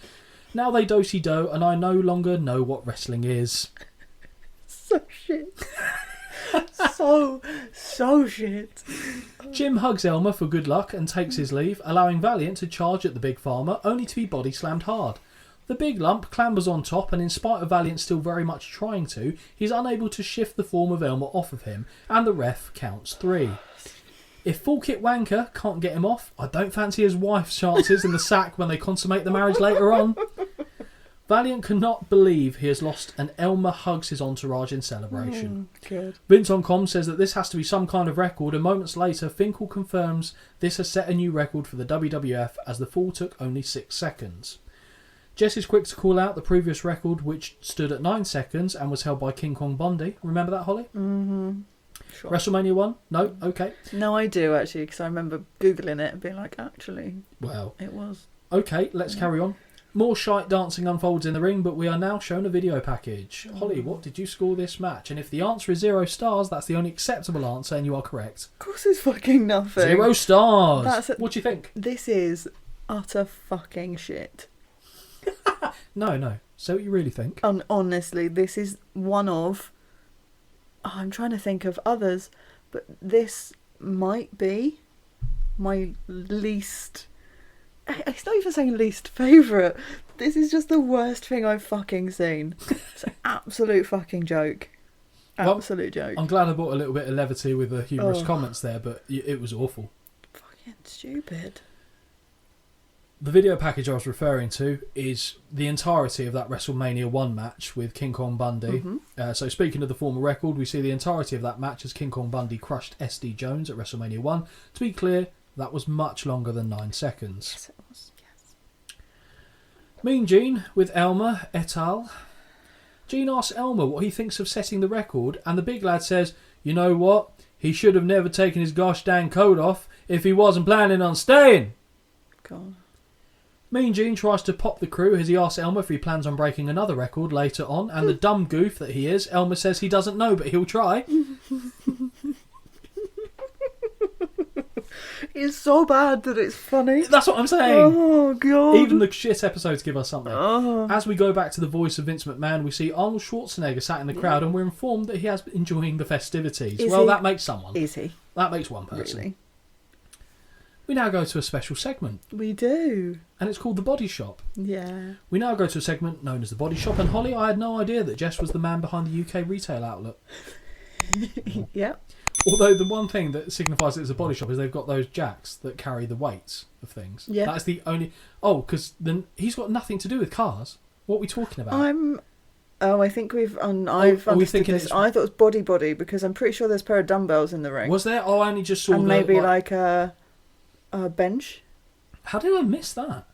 [SPEAKER 6] Now they do-si-do, and I no longer know what wrestling is.
[SPEAKER 7] So shit. so shit.
[SPEAKER 6] Jim hugs Elmer for good luck and takes his leave, allowing Valiant to charge at the Big Farmer, only to be body slammed hard. The big lump clambers on top, and in spite of Valiant still very much trying to, he's unable to shift the form of Elmer off of him, and the ref counts 3. If Full Kit Wanker can't get him off, I don't fancy his wife's chances in the sack when they consummate the marriage later on. Valiant cannot believe he has lost, and Elmer hugs his entourage in celebration.
[SPEAKER 7] Good.
[SPEAKER 6] Vince on comm says that this has to be some kind of record, and moments later Finkel confirms this has set a new record for the WWF as the fall took only 6 seconds. Jess is quick to call out the previous record, which stood at 9 seconds and was held by King Kong Bundy. Remember that, Holly?
[SPEAKER 7] Mm-hmm. Sure.
[SPEAKER 6] WrestleMania 1? No? Okay.
[SPEAKER 7] No, I do, actually, because I remember Googling it and being like, actually,
[SPEAKER 6] Well,
[SPEAKER 7] it was.
[SPEAKER 6] okay, let's carry on. More shite dancing unfolds in the ring, but we are now shown a video package. Holly, what did you score this match? And if the answer is 0 stars, that's the only acceptable answer, and you are correct.
[SPEAKER 7] Of course it's fucking nothing.
[SPEAKER 6] 0 stars! What do you think?
[SPEAKER 7] This is utter fucking shit.
[SPEAKER 6] No. So what you really think?
[SPEAKER 7] Honestly, this is one of... I'm trying to think of others, but this might be my least... It's not even saying least favourite. This is just the worst thing I've fucking seen. It's an absolute fucking joke. Absolute joke.
[SPEAKER 6] I'm glad I brought a little bit of levity with the humorous comments there, but it was awful.
[SPEAKER 7] Fucking stupid.
[SPEAKER 6] The video package I was referring to is the entirety of that WrestleMania 1 match with King Kong Bundy.
[SPEAKER 7] Mm-hmm.
[SPEAKER 6] So speaking of the former record, we see the entirety of that match as King Kong Bundy crushed SD Jones at WrestleMania 1. To be clear, that was much longer than 9 seconds.
[SPEAKER 7] Yes, it was. Yes.
[SPEAKER 6] Mean Gene with Elmer et al. Gene asks Elmer what he thinks of setting the record, and the big lad says, "You know what? He should have never taken his gosh dang coat off if he wasn't planning on staying."
[SPEAKER 7] God.
[SPEAKER 6] Mean Gene tries to pop the crew as he asks Elmer if he plans on breaking another record later on, and the dumb goof that he is, Elmer says he doesn't know, but he'll try.
[SPEAKER 7] It's so bad that it's funny.
[SPEAKER 6] That's what I'm saying.
[SPEAKER 7] Oh, God.
[SPEAKER 6] Even the shit episodes give us something. As we go back to the voice of Vince McMahon, we see Arnold Schwarzenegger sat in the crowd, and we're informed that he has been enjoying the festivities.
[SPEAKER 7] Is
[SPEAKER 6] well,
[SPEAKER 7] he?
[SPEAKER 6] that makes someone.
[SPEAKER 7] Is he?
[SPEAKER 6] That makes one person.
[SPEAKER 7] Really?
[SPEAKER 6] We now go to a special segment,
[SPEAKER 7] We do.
[SPEAKER 6] and it's called The Body Shop.
[SPEAKER 7] Yeah.
[SPEAKER 6] We now go to a segment known as The Body Shop, and Holly, I had no idea that Jess was the man behind the UK retail outlet.
[SPEAKER 7] Yep.
[SPEAKER 6] Although the one thing that signifies that it's a body shop is they've got those jacks that carry the weights of things.
[SPEAKER 7] Yeah.
[SPEAKER 6] That's the only... Oh, because then he's got nothing to do with cars. What are we talking about?
[SPEAKER 7] I think we've... I've
[SPEAKER 6] are we
[SPEAKER 7] understood
[SPEAKER 6] thinking
[SPEAKER 7] this.
[SPEAKER 6] it's...
[SPEAKER 7] I thought it was body, because I'm pretty sure there's a pair of dumbbells in the ring.
[SPEAKER 6] Was there? Oh, I only just saw
[SPEAKER 7] and maybe like a bench.
[SPEAKER 6] How did I miss that?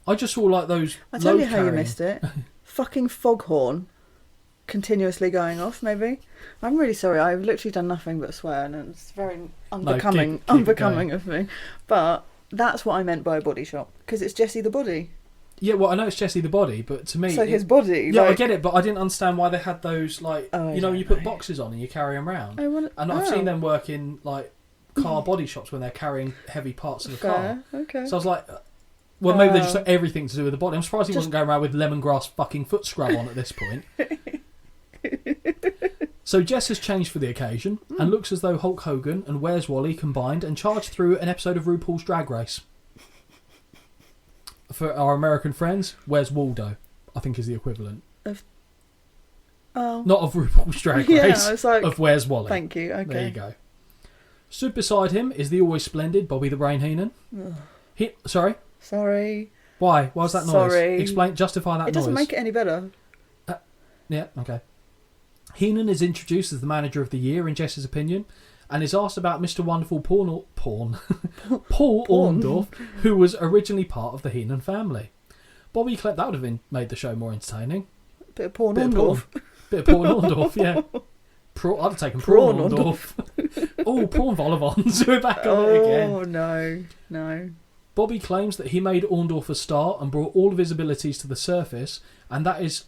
[SPEAKER 6] I just saw like those...
[SPEAKER 7] I'll tell you
[SPEAKER 6] load
[SPEAKER 7] how you
[SPEAKER 6] carrying-
[SPEAKER 7] missed it. Fucking foghorn continuously going off, maybe. I'm really sorry. I've literally done nothing but swear, and it's very unbecoming,
[SPEAKER 6] keep it going.
[SPEAKER 7] of me. But that's what I meant by a body shop, because it's Jesse the Body.
[SPEAKER 6] Yeah, well, I know it's Jesse the Body, but to me...
[SPEAKER 7] So his body.
[SPEAKER 6] Yeah,
[SPEAKER 7] like...
[SPEAKER 6] I get it, but I didn't understand why they had those, like...
[SPEAKER 7] Oh,
[SPEAKER 6] you know, you put boxes on and you carry them around. And I've seen them work in, like, car body shops when they're carrying heavy parts of the car.
[SPEAKER 7] Okay.
[SPEAKER 6] So I was like... Well, maybe they just got everything to do with the body. I'm surprised he wasn't going around with lemongrass fucking foot scrub on at this point. So Jess has changed for the occasion and looks as though Hulk Hogan and Where's Wally combined and charged through an episode of RuPaul's Drag Race. For our American friends, Where's Waldo? I think is the equivalent. Not of RuPaul's Drag Race,
[SPEAKER 7] it's like,
[SPEAKER 6] of Where's Wally.
[SPEAKER 7] Thank you, okay.
[SPEAKER 6] There you go. Stood beside him is the always splendid Bobby the Brain Heenan. Sorry?
[SPEAKER 7] Sorry.
[SPEAKER 6] Why? Why was that noise?
[SPEAKER 7] Sorry.
[SPEAKER 6] Explain, justify that noise.
[SPEAKER 7] It doesn't make it any better.
[SPEAKER 6] Yeah, okay. Heenan is introduced as the manager of the year in Jess's opinion, and is asked about Mr. Wonderful Paul Orndorff, who was originally part of the Heenan family. Bobby claimed that would have made the show more entertaining.
[SPEAKER 7] Bit of Paul Orndorff.
[SPEAKER 6] Bit of Paul Orndorff, yeah. I'd have taken Prawn Orndorff. Oh, Prawn Volivons. We're back on it again.
[SPEAKER 7] Oh, no.
[SPEAKER 6] Bobby claims that he made Orndorff a star and brought all of his abilities to the surface, and that it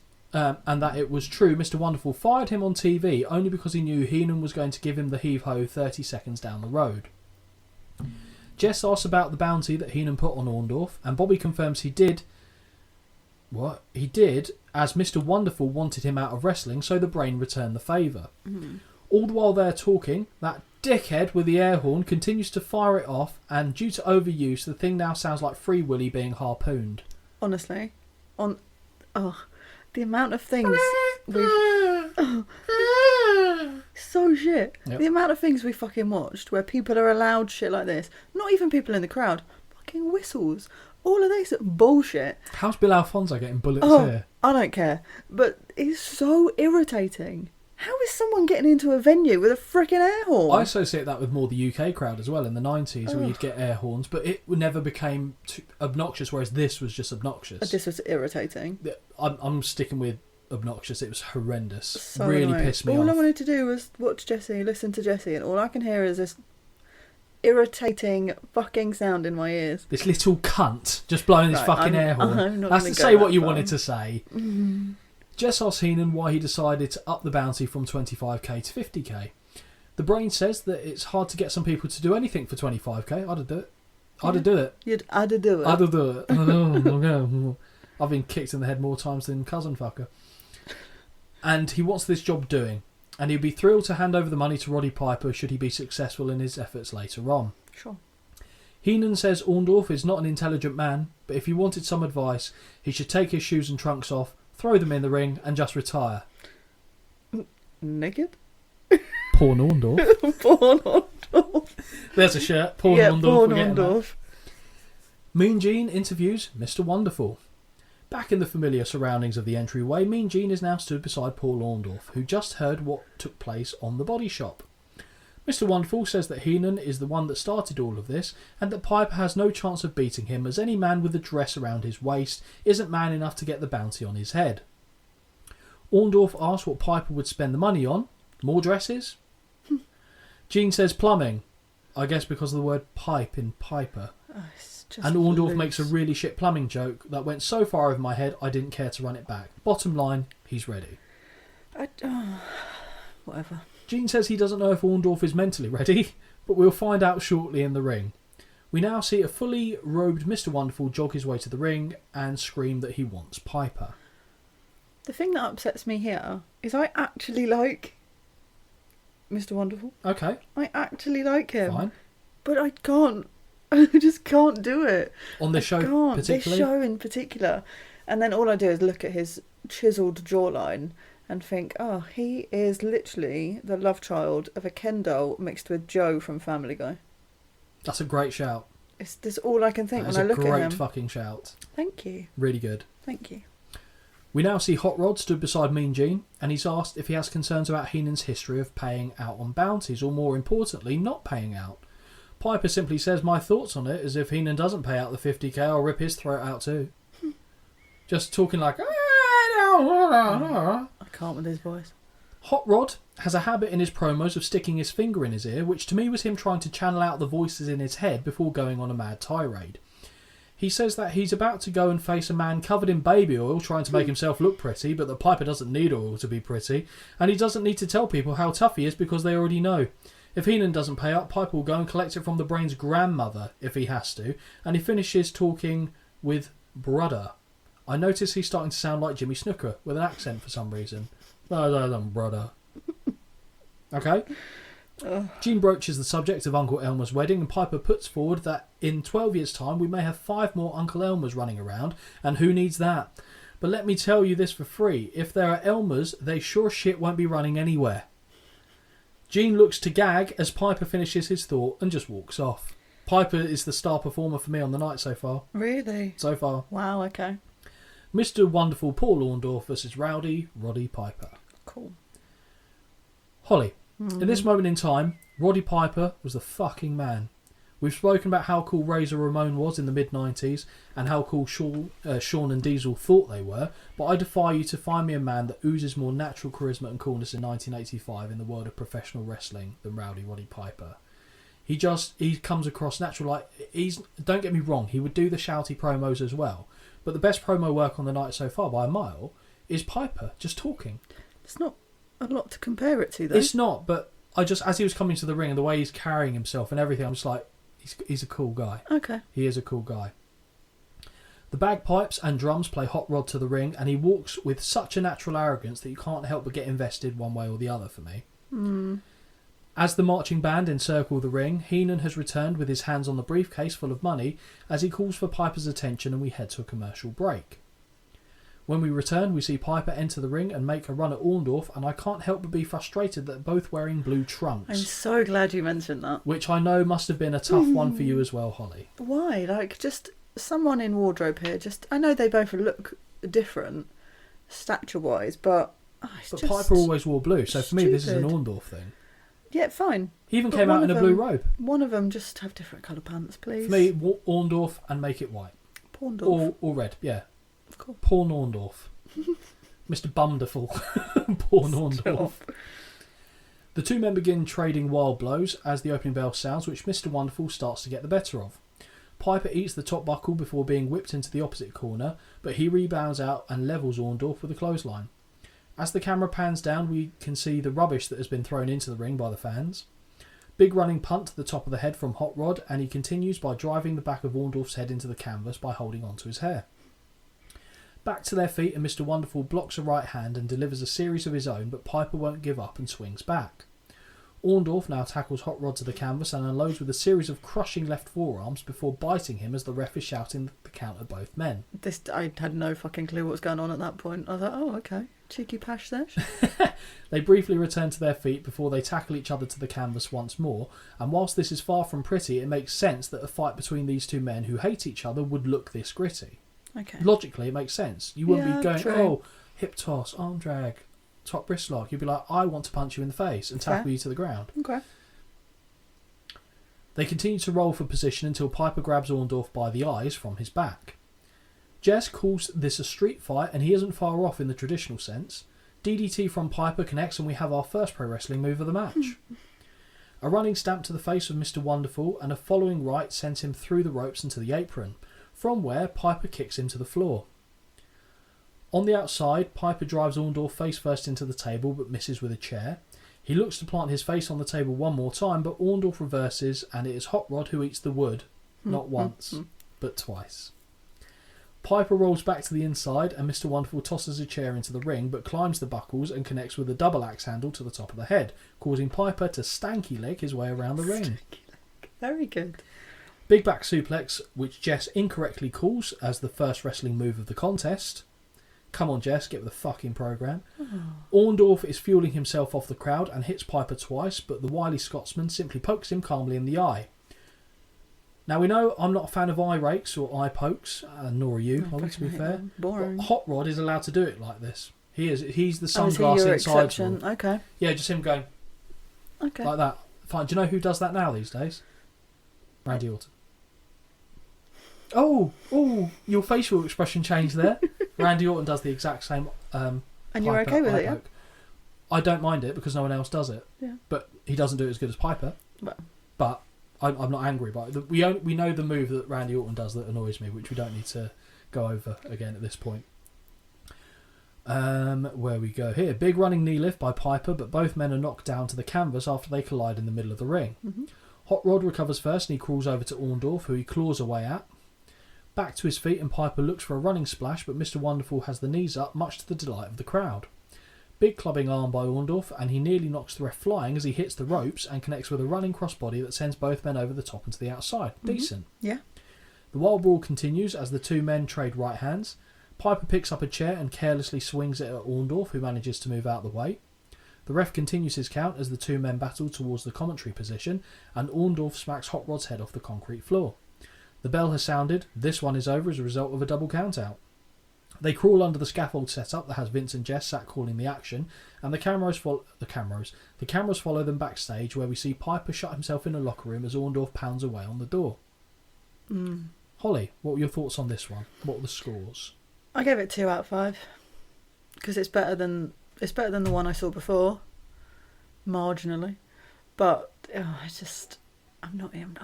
[SPEAKER 6] was true. Mr. Wonderful fired him on TV only because he knew Heenan was going to give him the heave-ho 30 seconds down the road. Jess asks about the bounty that Heenan put on Orndorff, and Bobby confirms he did. What? He did, as Mr. Wonderful wanted him out of wrestling, so the Brain returned the favour. All the while they're talking, that dickhead with the air horn continues to fire it off, and due to overuse, the thing now sounds like Free Willy being harpooned.
[SPEAKER 7] Honestly. the amount of things we've... so shit.
[SPEAKER 6] Yep.
[SPEAKER 7] The amount of things we fucking watched where people are allowed shit like this. Not even people in the crowd. Fucking whistles. All of this bullshit.
[SPEAKER 6] How's Bill Alfonso getting bullets here?
[SPEAKER 7] I don't care. But it's so irritating. How is someone getting into a venue with a freaking air horn?
[SPEAKER 6] I associate that with more the UK crowd as well in the 90s where you'd get air horns, but it never became too obnoxious, whereas this was just obnoxious.
[SPEAKER 7] This was irritating.
[SPEAKER 6] I'm sticking with obnoxious. It was horrendous.
[SPEAKER 7] So
[SPEAKER 6] really
[SPEAKER 7] annoying.
[SPEAKER 6] pissed me
[SPEAKER 7] all
[SPEAKER 6] off.
[SPEAKER 7] I wanted to do was watch Jessie, listen to Jessie, and all I can hear is this irritating fucking sound in my ears.
[SPEAKER 6] This little cunt just blowing his fucking air horn.
[SPEAKER 7] I'm not
[SPEAKER 6] That's
[SPEAKER 7] gonna
[SPEAKER 6] to
[SPEAKER 7] go
[SPEAKER 6] say what
[SPEAKER 7] that
[SPEAKER 6] you
[SPEAKER 7] far.
[SPEAKER 6] wanted to say. Jess asks Heenan why he decided to up the bounty from 25k to 50k. The brain says that it's hard to get some people to do anything for 25k. I'd do it. I'd do it.
[SPEAKER 7] I'd do it.
[SPEAKER 6] I'd do it. I've been kicked in the head more times than cousin fucker. And he wants this job doing. And he'd be thrilled to hand over the money to Roddy Piper should he be successful in his efforts later on.
[SPEAKER 7] Sure.
[SPEAKER 6] Heenan says Orndorff is not an intelligent man, but if he wanted some advice, he should take his shoes and trunks off, throw them in the ring, and just retire.
[SPEAKER 7] Naked?
[SPEAKER 6] Porn Orndorff.
[SPEAKER 7] Porn Orndorff.
[SPEAKER 6] There's a shirt. Porn
[SPEAKER 7] Yeah,
[SPEAKER 6] Orndorff.
[SPEAKER 7] Porn
[SPEAKER 6] we're getting that.
[SPEAKER 7] Orndorff.
[SPEAKER 6] Mean Gene interviews Mr. Wonderful. Back in the familiar surroundings of the entryway, Mean Gene is now stood beside Paul Orndorff, who just heard what took place on the body shop. Mr. Wonderful says that Heenan is the one that started all of this, and that Piper has no chance of beating him, as any man with a dress around his waist isn't man enough to get the bounty on his head. Orndorff asks what Piper would spend the money on. More dresses? Gene says plumbing. I guess because of the word pipe in Piper.
[SPEAKER 7] It's just
[SPEAKER 6] And Orndorff
[SPEAKER 7] loose.
[SPEAKER 6] makes a really shit plumbing joke that went so far over my head I didn't care to run it back. Bottom line, he's ready.
[SPEAKER 7] Whatever.
[SPEAKER 6] Gene says he doesn't know if Orndorff is mentally ready, but we'll find out shortly in the ring. We now see a fully robed Mr. Wonderful jog his way to the ring and scream that he wants Piper.
[SPEAKER 7] The thing that upsets me here is I actually like Mr. Wonderful.
[SPEAKER 6] Okay,
[SPEAKER 7] I actually like him.
[SPEAKER 6] fine.
[SPEAKER 7] But I can't. I just can't do it.
[SPEAKER 6] On this show
[SPEAKER 7] Can't.
[SPEAKER 6] particularly?
[SPEAKER 7] This show in particular. And then all I do is look at his chiselled jawline and think, oh, he is literally the love child of a Ken doll mixed with Joe from Family Guy.
[SPEAKER 6] That's a great shout.
[SPEAKER 7] That's all I can think
[SPEAKER 6] That is
[SPEAKER 7] when I
[SPEAKER 6] a
[SPEAKER 7] look at
[SPEAKER 6] great
[SPEAKER 7] him.
[SPEAKER 6] fucking shout.
[SPEAKER 7] Thank you.
[SPEAKER 6] Really good.
[SPEAKER 7] Thank you.
[SPEAKER 6] We now see Hot Rod stood beside Mean Gene, and he's asked if he has concerns about Heenan's history of paying out on bounties, or more importantly, not paying out. Piper simply says, my thoughts on it is if Heenan doesn't pay out the 50k, I'll rip his throat out too. Just talking like...
[SPEAKER 7] I can't with his voice.
[SPEAKER 6] Hot Rod has a habit in his promos of sticking his finger in his ear, which to me was him trying to channel out the voices in his head before going on a mad tirade. He says that he's about to go and face a man covered in baby oil trying to make himself look pretty, but that Piper doesn't need oil to be pretty, and he doesn't need to tell people how tough he is because they already know. If Heenan doesn't pay up, Piper will go and collect it from the Brain's grandmother if he has to, and he finishes talking with brother. I notice he's starting to sound like Jimmy Snooker with an accent for some reason. Brother. Okay? Gene broaches the subject of Uncle Elmer's wedding, and Piper puts forward that in 12 years' time we may have 5 more Uncle Elmers running around, and who needs that? But let me tell you this for free, if there are Elmers, they sure shit won't be running anywhere. Gene looks to gag as Piper finishes his thought and just walks off. Piper is the star performer for me on the night so far.
[SPEAKER 7] Really?
[SPEAKER 6] So far.
[SPEAKER 7] Wow, okay.
[SPEAKER 6] Mr. Wonderful Paul Orndorff versus Rowdy Roddy Piper.
[SPEAKER 7] Cool.
[SPEAKER 6] Holly, in this moment in time, Roddy Piper was the fucking man. We've spoken about how cool Razor Ramon was in the mid-90s and how cool Shawn and Diesel thought they were, but I defy you to find me a man that oozes more natural charisma and coolness in 1985 in the world of professional wrestling than Rowdy Roddy Piper. He comes across natural, like, don't get me wrong, he would do the shouty promos as well, but the best promo work on the night so far by a mile is Piper just talking.
[SPEAKER 7] It's not a lot to compare it to, though.
[SPEAKER 6] It's not, but as he was coming to the ring and the way he's carrying himself and everything, I'm just like, he's a cool guy.
[SPEAKER 7] Okay.
[SPEAKER 6] He is a cool guy. The bagpipes and drums play Hot Rod to the ring, and he walks with such a natural arrogance that you can't help but get invested one way or the other for me. As the marching band encircle the ring, Heenan has returned with his hands on the briefcase full of money as he calls for Piper's attention, and we head to a commercial break. When we return, we see Piper enter the ring and make a run at Orndorff, and I can't help but be frustrated that they're both wearing blue trunks.
[SPEAKER 7] I'm so glad you mentioned that.
[SPEAKER 6] Which I know must have been a tough one for you as well, Holly.
[SPEAKER 7] Why? Like, just someone in wardrobe here. I know they both look different, stature-wise, but...
[SPEAKER 6] But Piper always wore blue, so for me this is an Orndorff thing.
[SPEAKER 7] Yeah, fine.
[SPEAKER 6] He even came out in a blue robe.
[SPEAKER 7] One of them just have different colour pants, please.
[SPEAKER 6] For me, Orndorff and make it white.
[SPEAKER 7] Porndorff.
[SPEAKER 6] Or red, yeah.
[SPEAKER 7] Of course.
[SPEAKER 6] Porn Orndorff. Mr. Bumderful. Porn Orndorff. The two men begin trading wild blows as the opening bell sounds, which Mr. Wonderful starts to get the better of. Piper eats the top buckle before being whipped into the opposite corner, but he rebounds out and levels Orndorff with a clothesline. As the camera pans down, we can see the rubbish that has been thrown into the ring by the fans. Big running punt to the top of the head from Hot Rod, and he continues by driving the back of Orndorff's head into the canvas by holding onto his hair. Back to their feet, and Mr. Wonderful blocks a right hand and delivers a series of his own, but Piper won't give up and swings back. Orndorff now tackles Hot Rod to the canvas and unloads with a series of crushing left forearms before biting him as the ref is shouting the count at both men.
[SPEAKER 7] I had no fucking clue what was going on at that point. I was like, oh, okay. Cheeky pash there.
[SPEAKER 6] They briefly return to their feet before they tackle each other to the canvas once more, and whilst this is far from pretty, it makes sense that a fight between these two men who hate each other would look this gritty.
[SPEAKER 7] Okay.
[SPEAKER 6] Logically, it makes sense. You wouldn't be going,
[SPEAKER 7] true.
[SPEAKER 6] oh, hip toss, arm drag, top wrist lock. You'd be like, I want to punch you in the face and tackle you to the ground.
[SPEAKER 7] Okay.
[SPEAKER 6] They continue to roll for position until Piper grabs Orndorff by the eyes from his back. Jess calls this a street fight, and he isn't far off in the traditional sense. DDT from Piper connects, and we have our first pro wrestling move of the match. A running stamp to the face of Mr. Wonderful, and a following right sends him through the ropes into the apron, from where Piper kicks him to the floor. On the outside, Piper drives Orndorff face first into the table, but misses with a chair. He looks to plant his face on the table one more time, but Orndorff reverses, and it is Hot Rod who eats the wood, not once, but twice. Piper rolls back to the inside, and Mr. Wonderful tosses a chair into the ring, but climbs the buckles and connects with a double axe handle to the top of the head, causing Piper to stanky leg his way around the ring.
[SPEAKER 7] Very good.
[SPEAKER 6] Big back suplex, which Jess incorrectly calls as the first wrestling move of the contest. Come on, Jess, get with the fucking programme. Orndorff is fueling himself off the crowd and hits Piper twice, but the wily Scotsman simply pokes him calmly in the eye. Now, we know I'm not a fan of eye rakes or eye pokes, nor are you, Holly, to be fair.
[SPEAKER 7] Boring.
[SPEAKER 6] But Hot Rod is allowed to do it like this. He's the
[SPEAKER 7] Is he
[SPEAKER 6] sunglass
[SPEAKER 7] your
[SPEAKER 6] inside.
[SPEAKER 7] exception? Okay.
[SPEAKER 6] Yeah, just him going
[SPEAKER 7] Okay.
[SPEAKER 6] like that. Fine. Do you know who does that now these days? Randy Orton. Oh, your facial expression changed there. Randy Orton does the exact same.
[SPEAKER 7] And you're
[SPEAKER 6] Piper
[SPEAKER 7] okay with
[SPEAKER 6] eye
[SPEAKER 7] it, yeah?
[SPEAKER 6] poke. I don't mind it because no one else does it.
[SPEAKER 7] Yeah.
[SPEAKER 6] But he doesn't do it as good as Piper.
[SPEAKER 7] Well.
[SPEAKER 6] But I'm not angry about it. We know the move that Randy Orton does that annoys me, which we don't need to go over again at this point. Where we go here. Big running knee lift by Piper, but both men are knocked down to the canvas after they collide in the middle of the ring.
[SPEAKER 7] Mm-hmm.
[SPEAKER 6] Hot Rod recovers first and he crawls over to Orndorff, who he claws away at. Back to his feet, and Piper looks for a running splash, but Mr. Wonderful has the knees up, much to the delight of the crowd. Big clubbing arm by Orndorff, and he nearly knocks the ref flying as he hits the ropes and connects with a running crossbody that sends both men over the top and to the outside.
[SPEAKER 7] Mm-hmm.
[SPEAKER 6] Decent.
[SPEAKER 7] Yeah.
[SPEAKER 6] The wild brawl continues as the two men trade right hands. Piper picks up a chair and carelessly swings it at Orndorff, who manages to move out of the way. The ref continues his count as the two men battle towards the commentary position, and Orndorff smacks Hot Rod's head off the concrete floor. The bell has sounded. This one is over as a result of a double count-out. They crawl under the scaffold setup that has Vince and Jess sat calling the action, and the cameras follow them backstage, where we see Piper shut himself in a locker room as Orndorff pounds away on the door. Holly, what were your thoughts on this one? What were the scores?
[SPEAKER 7] I gave it 2 out of 5 because it's better than the one I saw before, marginally. But I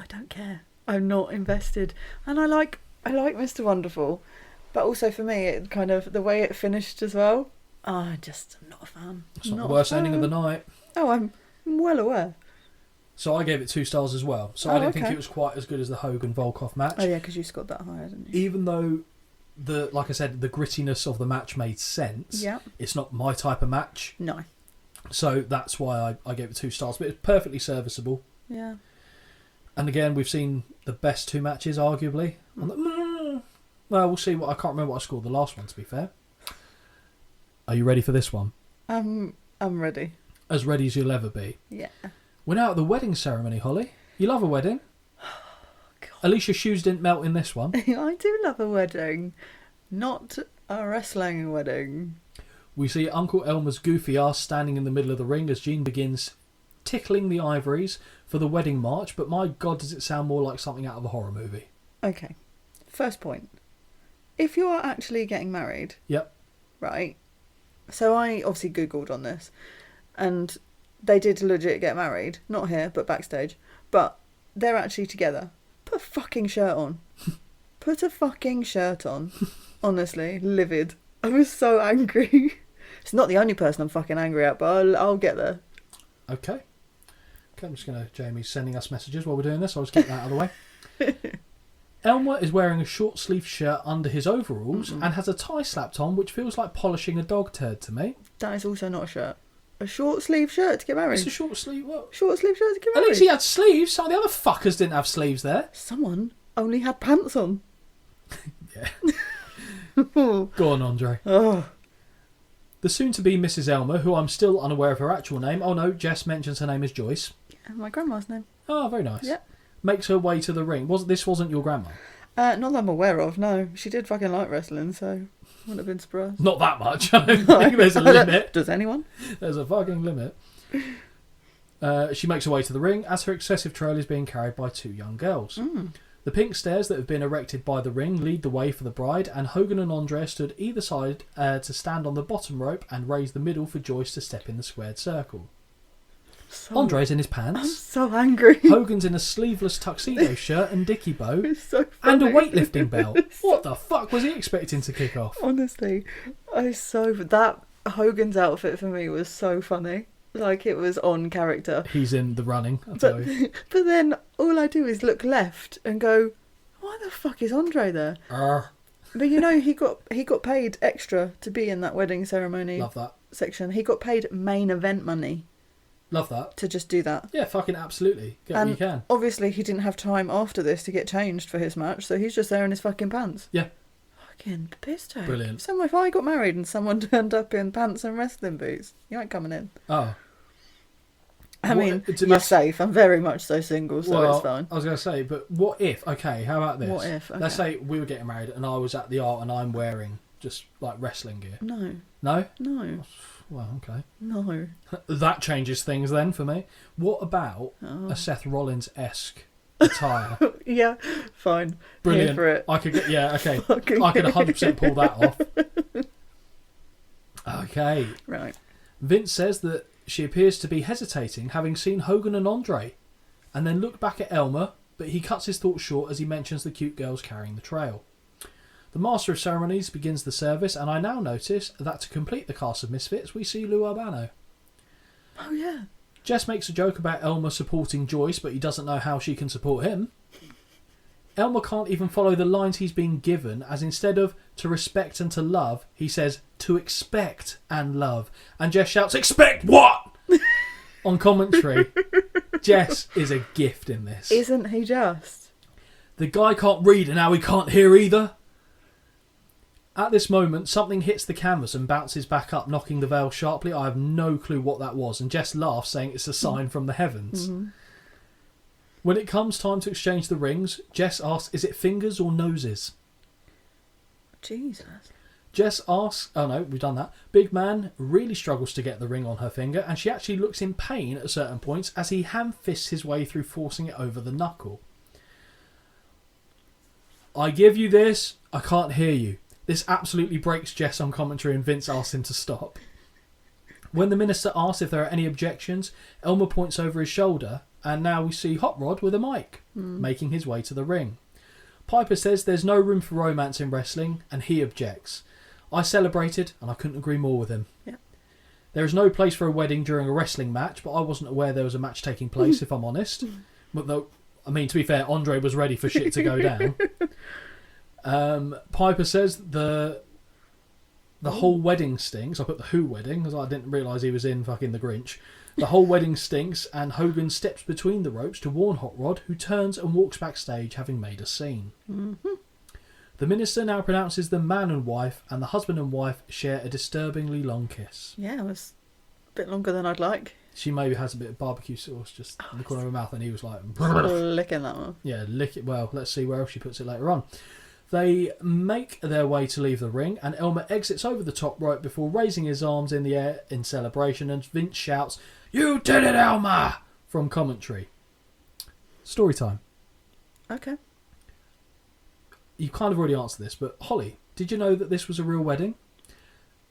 [SPEAKER 7] don't care. I'm not invested, and I like Mr. Wonderful, but also for me, it kind of the way it finished as well. I'm not a fan.
[SPEAKER 6] It's not the worst ending of the night.
[SPEAKER 7] Oh, I'm well aware.
[SPEAKER 6] So I gave it 2 stars as well. So I didn't think it was quite as good as the Hogan-Volkov match.
[SPEAKER 7] Oh yeah, because you scored that higher, didn't you?
[SPEAKER 6] Even though like I said, the grittiness of the match made sense.
[SPEAKER 7] Yeah.
[SPEAKER 6] It's not my type of match.
[SPEAKER 7] No.
[SPEAKER 6] So that's why I gave it 2 stars. But it's perfectly serviceable.
[SPEAKER 7] Yeah.
[SPEAKER 6] And again, we've seen the best 2 matches, arguably. Well, we'll see. I can't remember what I scored the last one, to be fair. Are you ready for this one?
[SPEAKER 7] I'm ready.
[SPEAKER 6] As ready as you'll ever be.
[SPEAKER 7] Yeah.
[SPEAKER 6] We're now at the wedding ceremony, Holly. You love a wedding. At least your shoes didn't melt in this one.
[SPEAKER 7] I do love a wedding. Not a wrestling wedding.
[SPEAKER 6] We see Uncle Elmer's goofy ass standing in the middle of the ring as Gene begins tickling the ivories for the wedding march, but my God, does it sound more like something out of a horror movie.
[SPEAKER 7] Okay. First point. If you are actually getting married...
[SPEAKER 6] Yep.
[SPEAKER 7] Right. So I obviously Googled on this, and they did legit get married. Not here, but backstage. But they're actually together. Put a fucking shirt on. Put a fucking shirt on. Honestly, livid. I was so angry. It's not the only person I'm fucking angry at, but I'll get there.
[SPEAKER 6] Okay, I'm just going to... Jamie's sending us messages while we're doing this. I'll just get that out of the way. Elmer is wearing a short sleeve shirt under his overalls and has a tie slapped on, which feels like polishing a dog turd to me.
[SPEAKER 7] That is also not a shirt. A short sleeve shirt to get married.
[SPEAKER 6] It's a short sleeve... What?
[SPEAKER 7] Short sleeve shirt to get
[SPEAKER 6] At
[SPEAKER 7] married.
[SPEAKER 6] least he had sleeves. Some of the other fuckers didn't have sleeves there.
[SPEAKER 7] Someone only had pants on.
[SPEAKER 6] Yeah. Go on, Andre.
[SPEAKER 7] Oh.
[SPEAKER 6] The soon-to-be Mrs. Elmer, who I'm still unaware of her actual name. Oh no, Jess mentions her name is Joyce.
[SPEAKER 7] Yeah, my grandma's name.
[SPEAKER 6] Oh, very nice.
[SPEAKER 7] Yeah.
[SPEAKER 6] Makes her way to the ring. This wasn't your grandma?
[SPEAKER 7] Not that I'm aware of, no. She did fucking like wrestling, so wouldn't have been surprised.
[SPEAKER 6] Not that much. I don't think there's a limit.
[SPEAKER 7] Does anyone?
[SPEAKER 6] There's a fucking limit. She makes her way to the ring as her excessive trail is being carried by two young girls. The pink stairs that have been erected by the ring lead the way for the bride, and Hogan and Andre stood either side to stand on the bottom rope and raise the middle for Joyce to step in the squared circle. Andre's in his pants.
[SPEAKER 7] I'm so angry.
[SPEAKER 6] Hogan's in a sleeveless tuxedo shirt and dicky bow
[SPEAKER 7] It's so
[SPEAKER 6] and a
[SPEAKER 7] funny.
[SPEAKER 6] weightlifting belt. What the fuck was he expecting to kick off?
[SPEAKER 7] Honestly, that Hogan's outfit for me was so funny. Like, it was on character.
[SPEAKER 6] He's in the running, I'll tell you.
[SPEAKER 7] But then all I do is look left and go, why the fuck is Andre there? But you know, he got paid extra to be in that wedding ceremony
[SPEAKER 6] Love that.
[SPEAKER 7] section. He got paid main event money
[SPEAKER 6] Love that.
[SPEAKER 7] to just do that.
[SPEAKER 6] Yeah, fucking absolutely. Get what you can.
[SPEAKER 7] Obviously he didn't have time after this to get changed for his match, so he's just there in his fucking pants.
[SPEAKER 6] Yeah.
[SPEAKER 7] Fucking piss take.
[SPEAKER 6] Brilliant.
[SPEAKER 7] So if I got married and someone turned up in pants and wrestling boots, you ain't coming in.
[SPEAKER 6] Oh.
[SPEAKER 7] I mean, you're safe. I'm very much so single, so it's fine.
[SPEAKER 6] I was going to say, but what if... Okay, how about this?
[SPEAKER 7] What if? Okay.
[SPEAKER 6] Let's say we were getting married and I was at the art and I'm wearing just, like, wrestling gear.
[SPEAKER 7] No.
[SPEAKER 6] No?
[SPEAKER 7] No.
[SPEAKER 6] Well, okay.
[SPEAKER 7] No.
[SPEAKER 6] That changes things then for me. What about a Seth Rollins-esque attire?
[SPEAKER 7] Yeah, fine.
[SPEAKER 6] Brilliant.
[SPEAKER 7] Here for it.
[SPEAKER 6] I could get... Yeah, okay.
[SPEAKER 7] Fucking
[SPEAKER 6] I could 100% pull that off. Okay.
[SPEAKER 7] Right.
[SPEAKER 6] Vince says that she appears to be hesitating, having seen Hogan and Andre, and then looked back at Elmer, but he cuts his thoughts short as he mentions the cute girls carrying the trail. The Master of Ceremonies begins the service, and I now notice that to complete the cast of Misfits, we see Lou Albano.
[SPEAKER 7] Oh, yeah.
[SPEAKER 6] Jess makes a joke about Elmer supporting Joyce, but he doesn't know how she can support him. Elmer can't even follow the lines he's being given, as instead of to respect and to love, he says to expect and love. And Jess shouts, "Expect what?" on commentary. Jess is a gift in this.
[SPEAKER 7] Isn't he just?
[SPEAKER 6] The guy can't read and now he can't hear either. At this moment, something hits the canvas and bounces back up, knocking the veil sharply. I have no clue what that was, and Jess laughs, saying it's a sign from the heavens. Mm-hmm. When it comes time to exchange the rings, Jess asks, is it fingers or noses?
[SPEAKER 7] Jesus.
[SPEAKER 6] Jess asks, oh no, we've done that. Big Man really struggles to get the ring on her finger, and she actually looks in pain at certain points as he hand-fists his way through forcing it over the knuckle. I give you this, I can't hear you. This absolutely breaks Jess on commentary, and Vince asks him to stop. When the minister asks if there are any objections, Elmer points over his shoulder, and now we see Hot Rod with a mic, making his way to the ring. Piper says there's no room for romance in wrestling, and he objects. I celebrated, and I couldn't agree more with him.
[SPEAKER 7] Yeah.
[SPEAKER 6] There is no place for a wedding during a wrestling match, but I wasn't aware there was a match taking place, if I'm honest. But though, I mean, to be fair, Andre was ready for shit to go down. Piper says the whole wedding stinks. I put the Who wedding, because I didn't realise he was in fucking The Grinch. The whole wedding stinks, and Hogan steps between the ropes to warn Hot Rod, who turns and walks backstage, having made a scene. Mm-hmm. The minister now pronounces them man and wife, and the husband and wife share a disturbingly long kiss.
[SPEAKER 7] Yeah, it was a bit longer than I'd like.
[SPEAKER 6] She maybe has a bit of barbecue sauce just in the corner of her mouth, and he was like...
[SPEAKER 7] Licking that one.
[SPEAKER 6] Yeah, lick it. Well, let's see where else she puts it later on. They make their way to leave the ring, and Elmer exits over the top rope before raising his arms in the air in celebration, and Vince shouts, "You did it, Elmer!" from commentary. Story time.
[SPEAKER 7] Okay.
[SPEAKER 6] You kind of already answered this, but Holly, did you know that this was a real wedding?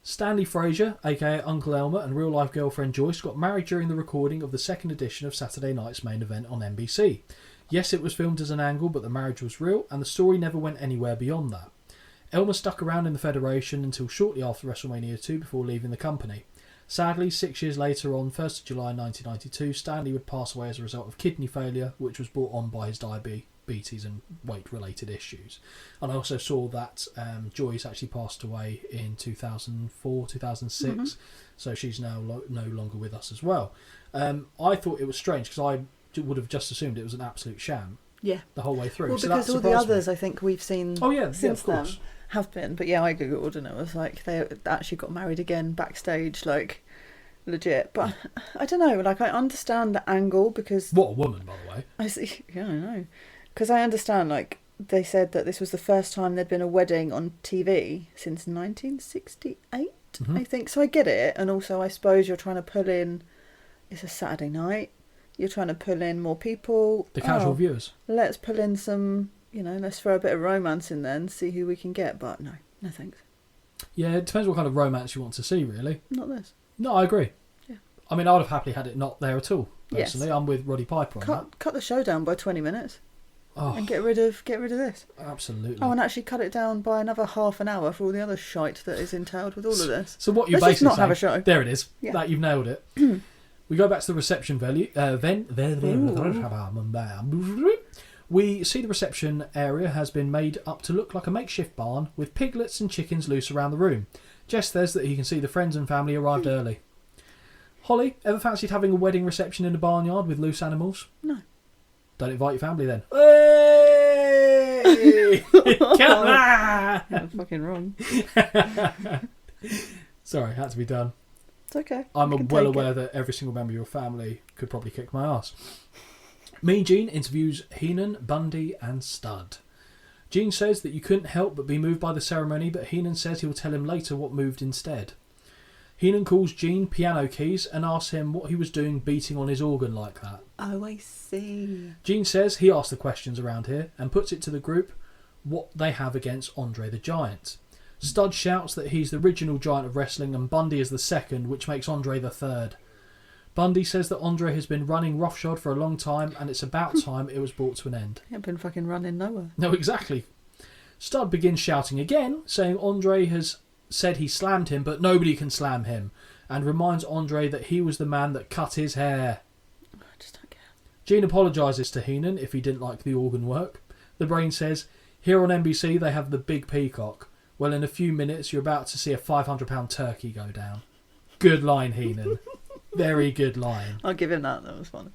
[SPEAKER 6] Stanley Fraser, aka Uncle Elmer, and real-life girlfriend Joyce got married during the recording of the second edition of Saturday Night's Main Event on NBC. Yes, it was filmed as an angle, but the marriage was real, and the story never went anywhere beyond that. Elmer stuck around in the Federation until shortly after WrestleMania 2 before leaving the company. Sadly, 6 years later, on 1st of July 1992, Stanley would pass away as a result of kidney failure, which was brought on by his diabetes and weight-related issues. And I also saw that Joyce actually passed away in 2004, 2006, so she's now no longer with us as well. I thought it was strange because I would have just assumed it was an absolute sham.
[SPEAKER 7] Yeah.
[SPEAKER 6] The whole way through.
[SPEAKER 7] Well,
[SPEAKER 6] so
[SPEAKER 7] because
[SPEAKER 6] that
[SPEAKER 7] all the
[SPEAKER 6] surprised
[SPEAKER 7] others
[SPEAKER 6] me.
[SPEAKER 7] I think we've seen since
[SPEAKER 6] of
[SPEAKER 7] then
[SPEAKER 6] course.
[SPEAKER 7] have been. But yeah, I googled and it was like they actually got married again backstage, like legit. But I don't know, like I understand the angle because...
[SPEAKER 6] What a woman, by the way.
[SPEAKER 7] I see, yeah, I know. Because I understand, like, they said that this was the first time there'd been a wedding on TV since 1968, I think. So I get it. And also, I suppose you're trying to pull in... It's a Saturday night. You're trying to pull in more people.
[SPEAKER 6] The casual viewers.
[SPEAKER 7] Let's pull in some, let's throw a bit of romance in there and see who we can get. But no thanks.
[SPEAKER 6] Yeah, it depends what kind of romance you want to see, really.
[SPEAKER 7] Not this.
[SPEAKER 6] No, I agree.
[SPEAKER 7] Yeah.
[SPEAKER 6] I mean, I would have happily had it not there at all, personally.
[SPEAKER 7] Yes.
[SPEAKER 6] I'm with Roddy Piper on that.
[SPEAKER 7] Cut the show down by 20 minutes.
[SPEAKER 6] Oh,
[SPEAKER 7] And get rid of this.
[SPEAKER 6] absolutely.
[SPEAKER 7] Oh, and actually cut it down by another half an hour for all the other shite that is entailed with all of this.
[SPEAKER 6] So what you
[SPEAKER 7] Let's just
[SPEAKER 6] basically
[SPEAKER 7] not have a
[SPEAKER 6] saying-
[SPEAKER 7] show.
[SPEAKER 6] There it is.
[SPEAKER 7] Yeah.
[SPEAKER 6] That you've nailed it. We go back to the reception We see the reception area has been made up to look like a makeshift barn with piglets and chickens loose around the room. Jess says that he can see the friends and family arrived early. Holly, ever fancied having a wedding reception in a barnyard with loose animals?
[SPEAKER 7] No.
[SPEAKER 6] Don't invite your family then. Hey! Come on!
[SPEAKER 7] Yeah, fucking wrong.
[SPEAKER 6] Sorry, had to be done.
[SPEAKER 7] It's okay.
[SPEAKER 6] I'm
[SPEAKER 7] I can
[SPEAKER 6] well
[SPEAKER 7] take
[SPEAKER 6] aware
[SPEAKER 7] it.
[SPEAKER 6] that every single member of your family could probably kick my ass. Mean Gene interviews Heenan, Bundy and Studd. Gene says that you couldn't help but be moved by the ceremony, but Heenan says he will tell him later what moved instead. Heenan calls Gene piano keys and asks him what he was doing beating on his organ like that.
[SPEAKER 7] Oh, I see.
[SPEAKER 6] Gene says he asked the questions around here and puts it to the group what they have against Andre the Giant. Studd shouts that he's the original Giant of Wrestling and Bundy is the second, which makes Andre the third. Bundy says that Andre has been running roughshod for a long time and it's about time it was brought to an end.
[SPEAKER 7] He ain't been fucking running nowhere.
[SPEAKER 6] No, exactly. Studd begins shouting again, saying Andre has said he slammed him, but nobody can slam him, and reminds Andre that he was the man that cut his hair.
[SPEAKER 7] I just don't care.
[SPEAKER 6] Gene apologises to Heenan if he didn't like the organ work. The Brain says, here on NBC they have the big peacock. Well, in a few minutes you're about to see a £500 turkey go down. Good line, Heenan. Very good line.
[SPEAKER 7] I'll give him that. That was funny.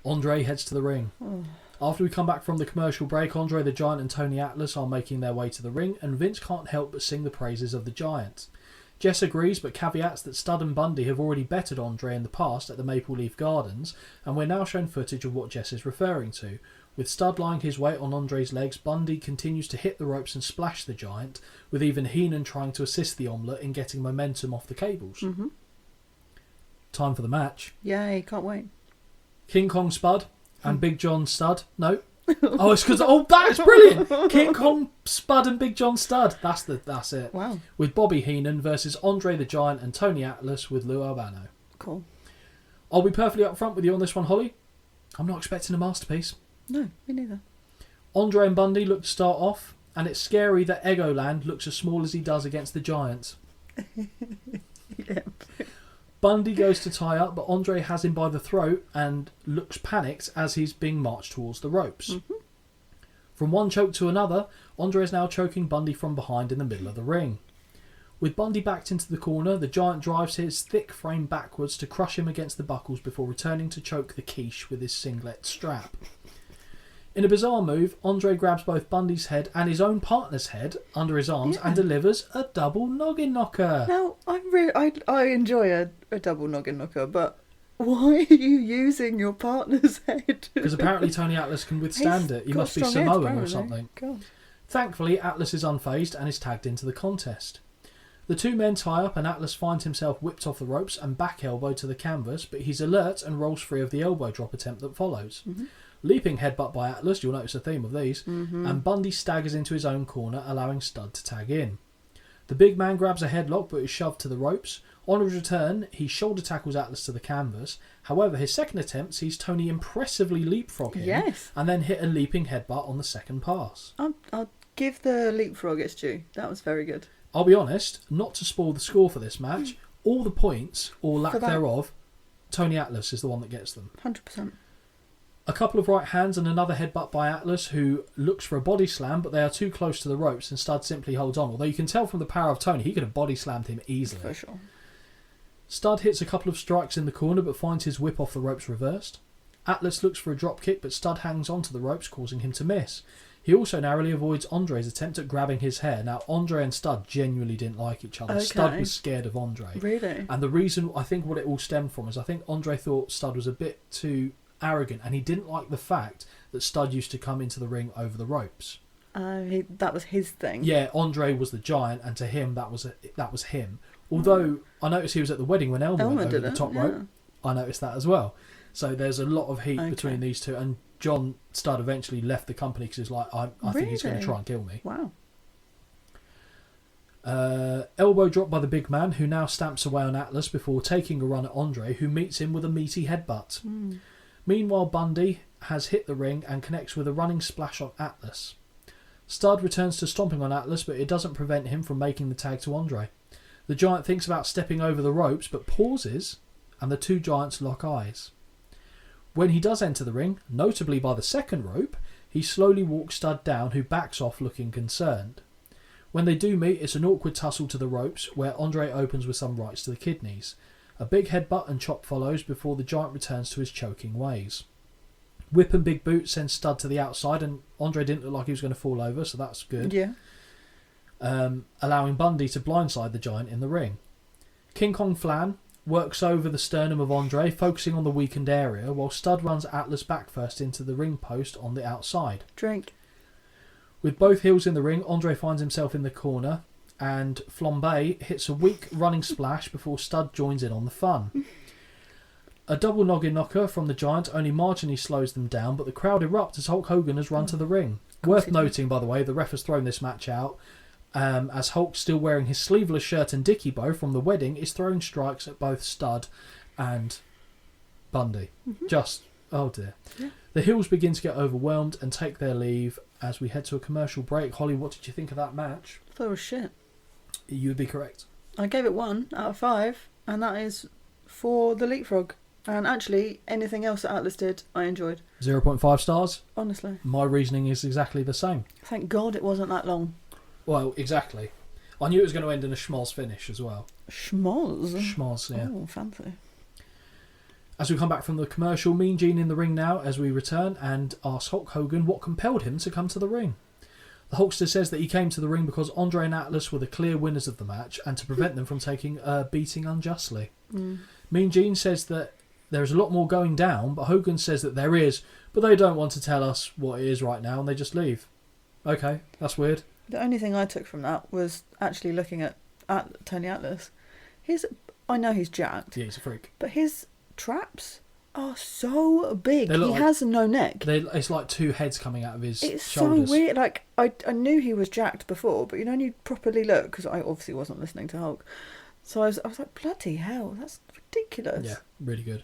[SPEAKER 6] Andre heads to the ring.
[SPEAKER 7] Oh.
[SPEAKER 6] After we come back from the commercial break, Andre the Giant and Tony Atlas are making their way to the ring, and Vince can't help but sing the praises of the Giant. Jess agrees, but caveats that Studd and Bundy have already bettered Andre in the past at the Maple Leaf Gardens, and we're now shown footage of what Jess is referring to. With Studd lying his weight on Andre's legs, Bundy continues to hit the ropes and splash the Giant, with even Heenan trying to assist the Omelette in getting momentum off the cables.
[SPEAKER 7] Mm-hmm.
[SPEAKER 6] Time for the match.
[SPEAKER 7] Yay, can't wait.
[SPEAKER 6] King Kong Spud and Big John Studd. No. Oh, it's because... Oh, that's brilliant! King Kong Spud and Big John Studd. That's it.
[SPEAKER 7] Wow.
[SPEAKER 6] With Bobby Heenan versus Andre the Giant and Tony Atlas with Lou Albano.
[SPEAKER 7] Cool.
[SPEAKER 6] I'll be perfectly upfront with you on this one, Holly. I'm not expecting a masterpiece.
[SPEAKER 7] No, me neither.
[SPEAKER 6] Andre and Bundy look to start off, and it's scary that Egoland looks as small as he does against the Giants.
[SPEAKER 7] Yeah.
[SPEAKER 6] Bundy goes to tie up, but Andre has him by the throat and looks panicked as he's being marched towards the ropes.
[SPEAKER 7] Mm-hmm.
[SPEAKER 6] From one choke to another, Andre is now choking Bundy from behind in the middle of the ring. With Bundy backed into the corner, the Giant drives his thick frame backwards to crush him against the buckles before returning to choke the quiche with his singlet strap. In a bizarre move, Andre grabs both Bundy's head and his own partner's head under his arms and delivers a double noggin knocker.
[SPEAKER 7] Now, I enjoy a double noggin knocker, but why are you using your partner's head?
[SPEAKER 6] Because apparently Tony Atlas can withstand it. He must be Samoan or something.
[SPEAKER 7] God.
[SPEAKER 6] Thankfully, Atlas is unfazed and is tagged into the contest. The two men tie up and Atlas finds himself whipped off the ropes and back elbowed to the canvas, but he's alert and rolls free of the elbow drop attempt that follows. Mm-hmm. Leaping headbutt by Atlas, you'll notice a theme of these, and Bundy staggers into his own corner, allowing Stud to tag in. The big man grabs a headlock but is shoved to the ropes. On his return, he shoulder tackles Atlas to the canvas. However, his second attempt sees Tony impressively leapfrog him and then hit a leaping headbutt on the second pass.
[SPEAKER 7] I'll give the leapfrog its due. That was very good.
[SPEAKER 6] I'll be honest, not to spoil the score for this match, all the points, or lack thereof, Tony Atlas is the one that gets them.
[SPEAKER 7] 100%.
[SPEAKER 6] A couple of right hands and another headbutt by Atlas, who looks for a body slam, but they are too close to the ropes and Stud simply holds on. Although you can tell from the power of Tony, he could have body slammed him easily.
[SPEAKER 7] For sure.
[SPEAKER 6] Stud hits a couple of strikes in the corner, but finds his whip off the ropes reversed. Atlas looks for a drop kick, but Stud hangs onto the ropes, causing him to miss. He also narrowly avoids Andre's attempt at grabbing his hair. Now, Andre and Stud genuinely didn't like each other. Okay. Stud was scared of Andre.
[SPEAKER 7] Really?
[SPEAKER 6] And the reason, I think what it all stemmed from is I think Andre thought Stud was a bit too arrogant, and he didn't like the fact that Stud used to come into the ring over the ropes.
[SPEAKER 7] That was his thing.
[SPEAKER 6] Yeah, Andre was the giant, and to him that was him. Although I noticed he was at the wedding when Elmer went over the top rope. I noticed that as well. So there's a lot of heat between these two, and John Stud eventually left the company because he was like, I think he's going to try and kill me.
[SPEAKER 7] Wow.
[SPEAKER 6] Elbow drop by the big man, who now stamps away on Atlas before taking a run at Andre, who meets him with a meaty headbutt. Meanwhile, Bundy has hit the ring and connects with a running splash on Atlas. Stud returns to stomping on Atlas, but it doesn't prevent him from making the tag to Andre. The giant thinks about stepping over the ropes, but pauses, and the two giants lock eyes. When he does enter the ring, notably by the second rope, he slowly walks Stud down, who backs off looking concerned. When they do meet, it's an awkward tussle to the ropes, where Andre opens with some rights to the kidneys. A big headbutt and chop follows before the giant returns to his choking ways. Whip and big boot sends Stud to the outside, and Andre didn't look like he was going to fall over, so that's good.
[SPEAKER 7] Yeah.
[SPEAKER 6] Allowing Bundy to blindside the giant in the ring. King Kong Flan works over the sternum of Andre, focusing on the weakened area, while Stud runs Atlas back first into the ring post on the outside.
[SPEAKER 7] Drink.
[SPEAKER 6] With both heels in the ring, Andre finds himself in the corner, and Flambe hits a weak running splash before Stud joins in on the fun. A double noggin knocker from the giant only marginally slows them down, but the crowd erupt as Hulk Hogan has run to the ring. Worth noting, by the way, the ref has thrown this match out, as Hulk, still wearing his sleeveless shirt and dicky bow from the wedding, is throwing strikes at both Stud and Bundy. Oh dear. Yeah. The heels begin to get overwhelmed and take their leave as we head to a commercial break. Holly, what did you think of that match?
[SPEAKER 7] I thought it was shit.
[SPEAKER 6] You would be correct.
[SPEAKER 7] I gave it 1 out of 5, and that is for the leapfrog. And actually, anything else that Atlas did, I enjoyed.
[SPEAKER 6] 0.5 stars?
[SPEAKER 7] Honestly.
[SPEAKER 6] My reasoning is exactly the same.
[SPEAKER 7] Thank God it wasn't that long.
[SPEAKER 6] Well, exactly. I knew it was going to end in a schmoz finish as well.
[SPEAKER 7] Schmoz?
[SPEAKER 6] Schmoz, yeah.
[SPEAKER 7] Oh, fancy.
[SPEAKER 6] As we come back from the commercial, Mean Gene in the ring now as we return and ask Hulk Hogan what compelled him to come to the ring. The Hulkster says that he came to the ring because Andre and Atlas were the clear winners of the match and to prevent them from taking a beating unjustly. Mean Gene says that there is a lot more going down, but Hogan says that there is, but they don't want to tell us what it is right now and they just leave. Okay, that's weird.
[SPEAKER 7] The only thing I took from that was actually looking at Tony Atlas. I know he's jacked.
[SPEAKER 6] Yeah, he's a freak.
[SPEAKER 7] But his traps are so big. He
[SPEAKER 6] like,
[SPEAKER 7] has no neck.
[SPEAKER 6] It's like two heads coming out of his shoulders.
[SPEAKER 7] It's so weird. Like, I knew he was jacked before, but when you properly look, because I obviously wasn't listening to Hulk, so I was like, bloody hell, that's ridiculous.
[SPEAKER 6] Yeah, really good.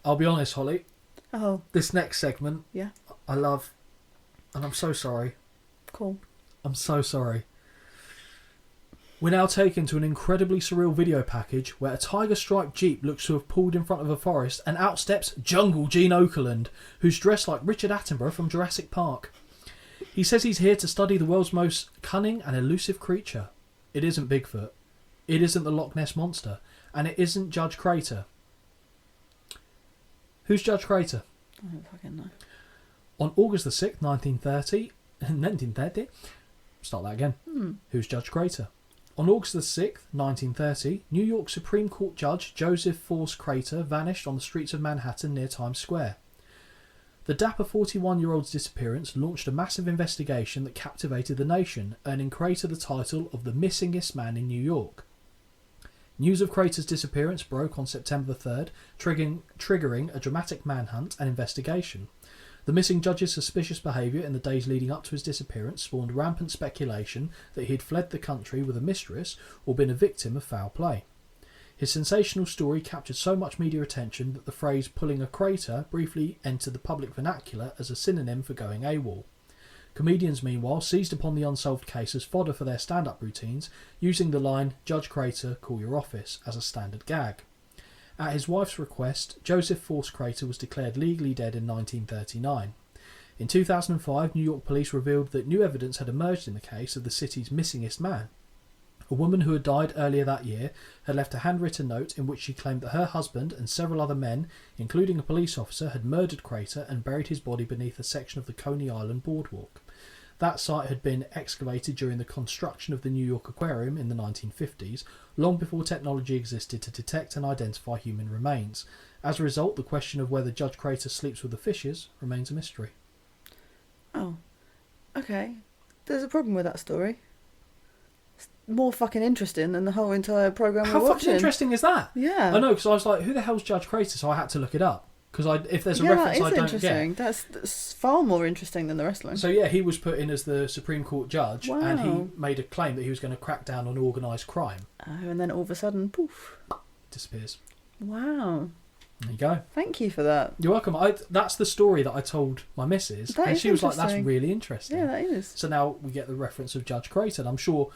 [SPEAKER 6] I'll be honest, Holly.
[SPEAKER 7] Oh.
[SPEAKER 6] This next segment,
[SPEAKER 7] yeah,
[SPEAKER 6] I love, and I'm so sorry.
[SPEAKER 7] Cool.
[SPEAKER 6] I'm so sorry. We're now taken to an incredibly surreal video package where a tiger-striped Jeep looks to have pulled in front of a forest and out steps Jungle Gene Okerlund, who's dressed like Richard Attenborough from Jurassic Park. He says he's here to study the world's most cunning and elusive creature. It isn't Bigfoot. It isn't the Loch Ness Monster. And it isn't Judge Crater. Who's Judge Crater?
[SPEAKER 7] I don't fucking know.
[SPEAKER 6] On August the 6th, 1930, start that again. Who's Judge Crater? On August the 6th, 1930, New York Supreme Court Judge Joseph Force Crater vanished on the streets of Manhattan near Times Square. The dapper 41-year-old's disappearance launched a massive investigation that captivated the nation, earning Crater the title of the missingest man in New York. News of Crater's disappearance broke on September 3rd, triggering a dramatic manhunt and investigation. The missing judge's suspicious behaviour in the days leading up to his disappearance spawned rampant speculation that he had fled the country with a mistress or been a victim of foul play. His sensational story captured so much media attention that the phrase "pulling a crater" briefly entered the public vernacular as a synonym for going AWOL. Comedians, meanwhile, seized upon the unsolved case as fodder for their stand-up routines, using the line "Judge Crater, call your office" as a standard gag. At his wife's request, Joseph Force Crater was declared legally dead in 1939. In 2005, New York police revealed that new evidence had emerged in the case of the city's missingest man. A woman who had died earlier that year had left a handwritten note in which she claimed that her husband and several other men, including a police officer, had murdered Crater and buried his body beneath a section of the Coney Island boardwalk. That site had been excavated during the construction of the New York Aquarium in the 1950s, long before technology existed to detect and identify human remains. As a result, the question of whether Judge Crater sleeps with the fishes remains a mystery.
[SPEAKER 7] Oh, okay. There's a problem with that story. It's more fucking interesting than the whole entire programme we're
[SPEAKER 6] How
[SPEAKER 7] watching.
[SPEAKER 6] fucking interesting is that?
[SPEAKER 7] Yeah.
[SPEAKER 6] I know, because I was like, who the hell's Judge Crater? So I had to look it up. Because if there's a
[SPEAKER 7] yeah,
[SPEAKER 6] reference
[SPEAKER 7] that
[SPEAKER 6] I
[SPEAKER 7] is
[SPEAKER 6] don't
[SPEAKER 7] interesting.
[SPEAKER 6] get.
[SPEAKER 7] That's far more interesting than the wrestling.
[SPEAKER 6] So yeah, he was put in as the Supreme Court judge,
[SPEAKER 7] Wow.
[SPEAKER 6] and he made a claim that he was going to crack down on organised crime.
[SPEAKER 7] Oh, and then all of a sudden, poof.
[SPEAKER 6] Disappears.
[SPEAKER 7] Wow.
[SPEAKER 6] There you go.
[SPEAKER 7] Thank you for that.
[SPEAKER 6] You're welcome. That's the story that I told my missus,
[SPEAKER 7] That
[SPEAKER 6] and
[SPEAKER 7] is
[SPEAKER 6] she was like, "That's
[SPEAKER 7] interesting.
[SPEAKER 6] really interesting."
[SPEAKER 7] Yeah, that is.
[SPEAKER 6] So now we get the reference of Judge Crater, and I'm sure,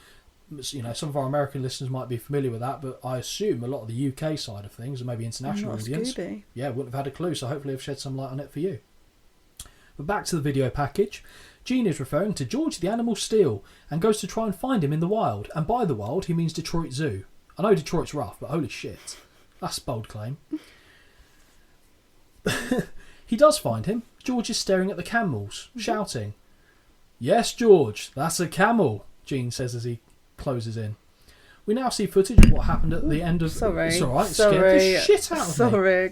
[SPEAKER 6] some of our American listeners might be familiar with that, but I assume a lot of the UK side of things, and maybe international
[SPEAKER 7] Not
[SPEAKER 6] audience,
[SPEAKER 7] Scooby.
[SPEAKER 6] wouldn't have had a clue. So hopefully, I've shed some light on it for you. But back to the video package. Gene is referring to George the Animal Steel and goes to try and find him in the wild. And by the wild, he means Detroit Zoo. I know Detroit's rough, but holy shit, that's a bold claim. He does find him. George is staring at the camels, shouting, "Yes, George, that's a camel," Gene says as he closes in. We now see footage of what happened at the end of...
[SPEAKER 7] Sorry.
[SPEAKER 6] It's alright,
[SPEAKER 7] Sorry.
[SPEAKER 6] scared the shit out of me.
[SPEAKER 7] Sorry.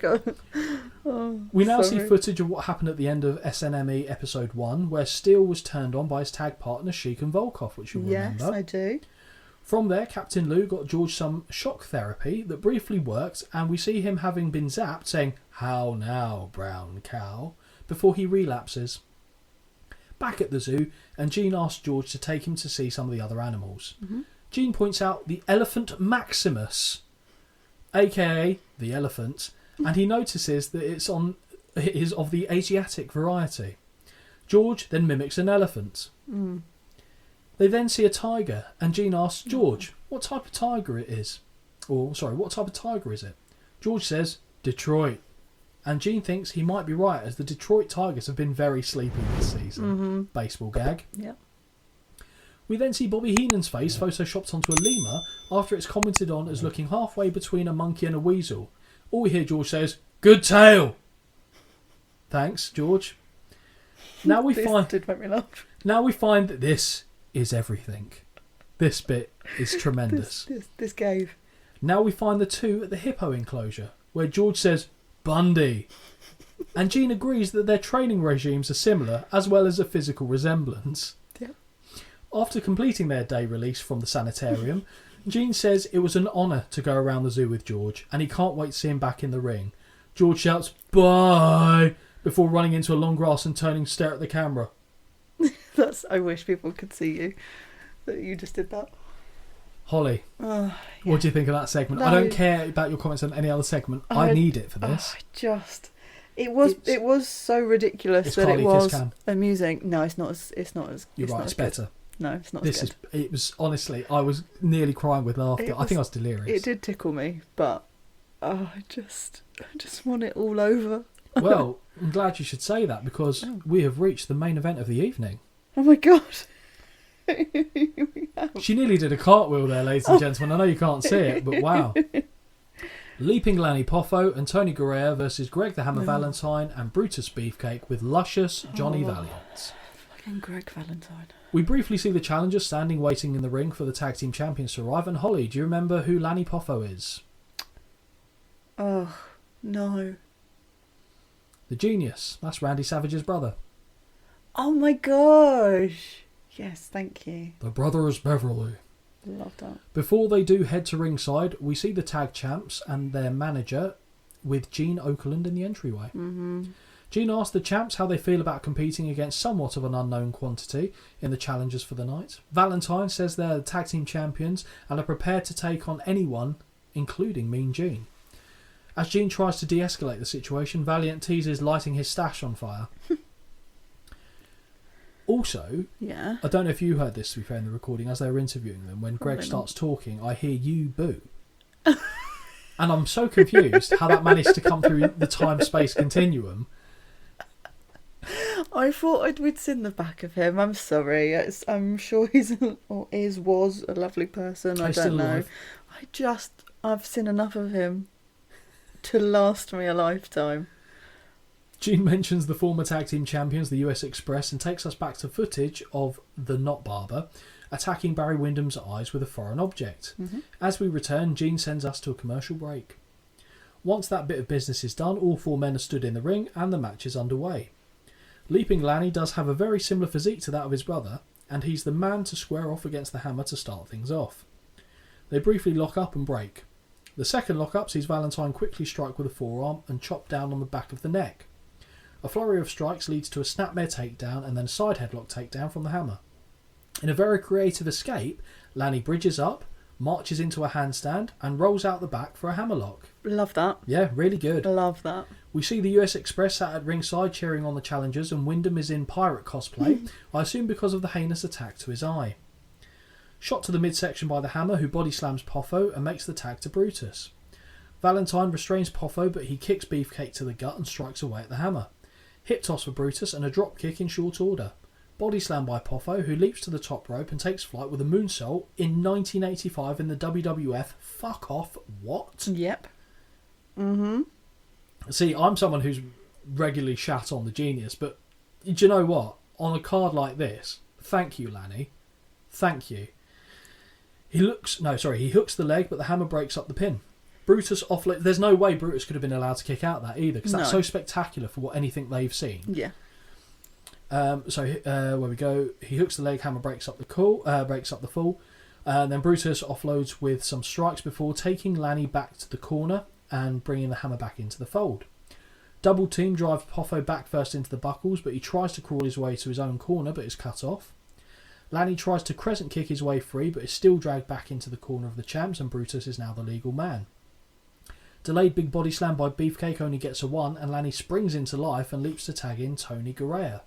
[SPEAKER 6] We now see
[SPEAKER 7] sorry.
[SPEAKER 6] footage of what happened at the end of SNME Episode 1, where Steele was turned on by his tag partner Sheik and Volkov, which you'll
[SPEAKER 7] Yes,
[SPEAKER 6] remember.
[SPEAKER 7] I do.
[SPEAKER 6] From there, Captain Lou got George some shock therapy that briefly worked, and we see him having been zapped saying, "How now, brown cow?" before he relapses. Back at the zoo, and Gene asks George to take him to see some of the other animals.
[SPEAKER 7] Mm-hmm.
[SPEAKER 6] Gene points out the elephant Maximus, aka the elephant, and he notices that it is of the Asiatic variety. George then mimics an elephant. They then see a tiger, and Gene asks George what type of tiger it is. What type of tiger is it? George says, "Detroit." And Gene thinks he might be right, as the Detroit Tigers have been very sleepy this season. Baseball gag.
[SPEAKER 7] Yeah.
[SPEAKER 6] We then see Bobby Heenan's face photoshopped onto a lemur after it's commented on as looking halfway between a monkey and a weasel. All we hear George says, "Good tail." Thanks, George. Now we
[SPEAKER 7] This
[SPEAKER 6] find
[SPEAKER 7] did make me laugh.
[SPEAKER 6] that this is everything. This bit is tremendous.
[SPEAKER 7] This gave.
[SPEAKER 6] Now we find the two at the hippo enclosure, where George says, "Bundy." And Gene agrees that their training regimes are similar, as well as a physical resemblance.
[SPEAKER 7] Yeah.
[SPEAKER 6] After completing their day release from the sanitarium, Gene says it was an honour to go around the zoo with George, and he can't wait to see him back in the ring. George shouts, "Bye!" before running into a long grass and turning to stare at the camera.
[SPEAKER 7] I wish people could see you. That you just did that.
[SPEAKER 6] Holly,
[SPEAKER 7] Oh,
[SPEAKER 6] what do you think of that segment?
[SPEAKER 7] No.
[SPEAKER 6] I don't care about your comments on any other segment. I need it for this.
[SPEAKER 7] It was so ridiculous
[SPEAKER 6] It's
[SPEAKER 7] that
[SPEAKER 6] Carly
[SPEAKER 7] it was
[SPEAKER 6] Kisscam.
[SPEAKER 7] amusing. No, it's not as
[SPEAKER 6] You're right,
[SPEAKER 7] not
[SPEAKER 6] it's
[SPEAKER 7] as good.
[SPEAKER 6] better.
[SPEAKER 7] No, it's not
[SPEAKER 6] This
[SPEAKER 7] as
[SPEAKER 6] is.
[SPEAKER 7] good.
[SPEAKER 6] It was honestly. I was nearly crying with laughter. I think I was delirious.
[SPEAKER 7] It did tickle me, but I just want it all over.
[SPEAKER 6] Well, I'm glad you should say that, because we have reached the main event of the evening.
[SPEAKER 7] Oh my god.
[SPEAKER 6] She nearly did a cartwheel there, ladies and gentlemen. I know you can't see it, but wow. Leaping Lanny Poffo and Tony Garea versus Greg the Hammer Valentine and Brutus Beefcake with luscious Johnny Valiant.
[SPEAKER 7] Fucking Greg Valentine.
[SPEAKER 6] We briefly see the challengers standing waiting in the ring for the tag team champions to arrive. And Holly, do you remember who Lanny Poffo is?
[SPEAKER 7] Oh, no.
[SPEAKER 6] The Genius. That's Randy Savage's brother.
[SPEAKER 7] Oh my gosh. Yes, thank you.
[SPEAKER 6] The Brothers Beverly.
[SPEAKER 7] Love that.
[SPEAKER 6] Before they do head to ringside, we see the tag champs and their manager with Gene Okerlund in the entryway. Mm-hmm. Gene asks the champs how they feel about competing against somewhat of an unknown quantity in the challenges for the night. Valentine says they're the tag team champions and are prepared to take on anyone, including Mean Gene. As Gene tries to de-escalate the situation, Valiant teases lighting his stash on fire. Also,
[SPEAKER 7] yeah.
[SPEAKER 6] I don't know if you heard this, to be fair, in the recording, as they were interviewing them, when Greg starts talking, I hear you boo. And I'm so confused how that managed to come through the time-space continuum.
[SPEAKER 7] I thought we'd seen the back of him. I'm sorry. I'm sure was a lovely person. I don't know. I've seen enough of him to last me a lifetime.
[SPEAKER 6] Gene mentions the former tag team champions, the US Express, and takes us back to footage of the Not Barber attacking Barry Windham's eyes with a foreign object. Mm-hmm. As we return, Gene sends us to a commercial break. Once that bit of business is done, all four men are stood in the ring and the match is underway. Leaping Lanny does have a very similar physique to that of his brother, and he's the man to square off against the Hammer to start things off. They briefly lock up and break. The second lock-up sees Valentine quickly strike with a forearm and chop down on the back of the neck. A flurry of strikes leads to a snapmare takedown and then a side headlock takedown from the Hammer. In a very creative escape, Lanny bridges up, marches into a handstand and rolls out the back for a hammerlock.
[SPEAKER 7] Love that.
[SPEAKER 6] Yeah, really good.
[SPEAKER 7] Love that.
[SPEAKER 6] We see the US Express sat at ringside cheering on the challengers, and Windham is in pirate cosplay, I assume because of the heinous attack to his eye. Shot to the midsection by the Hammer, who body slams Poffo and makes the tag to Brutus. Valentine restrains Poffo, but he kicks Beefcake to the gut and strikes away at the Hammer. Hip toss for Brutus and a drop kick in short order. Body slam by Poffo, who leaps to the top rope and takes flight with a moonsault in 1985 in the WWF. Fuck off, what?
[SPEAKER 7] Yep. Mm-hmm.
[SPEAKER 6] See, I'm someone who's regularly shat on the Genius, but do you know what? On a card like this, thank you, Lanny. Thank you. He hooks the leg, but the Hammer breaks up the pin. Brutus offload. There's no way Brutus could have been allowed to kick out that either, because that's so spectacular for what anything they've seen.
[SPEAKER 7] Yeah.
[SPEAKER 6] Where we go, he hooks the leg, Hammer breaks up the fall, and then Brutus offloads with some strikes before taking Lanny back to the corner and bringing the Hammer back into the fold. Double team drives Poffo back first into the buckles, but he tries to crawl his way to his own corner, but is cut off. Lanny tries to crescent kick his way free, but is still dragged back into the corner of the champs, and Brutus is now the legal man. Delayed big body slam by Beefcake only gets a 1, and Lanny springs into life and leaps to tag in Tony Garea.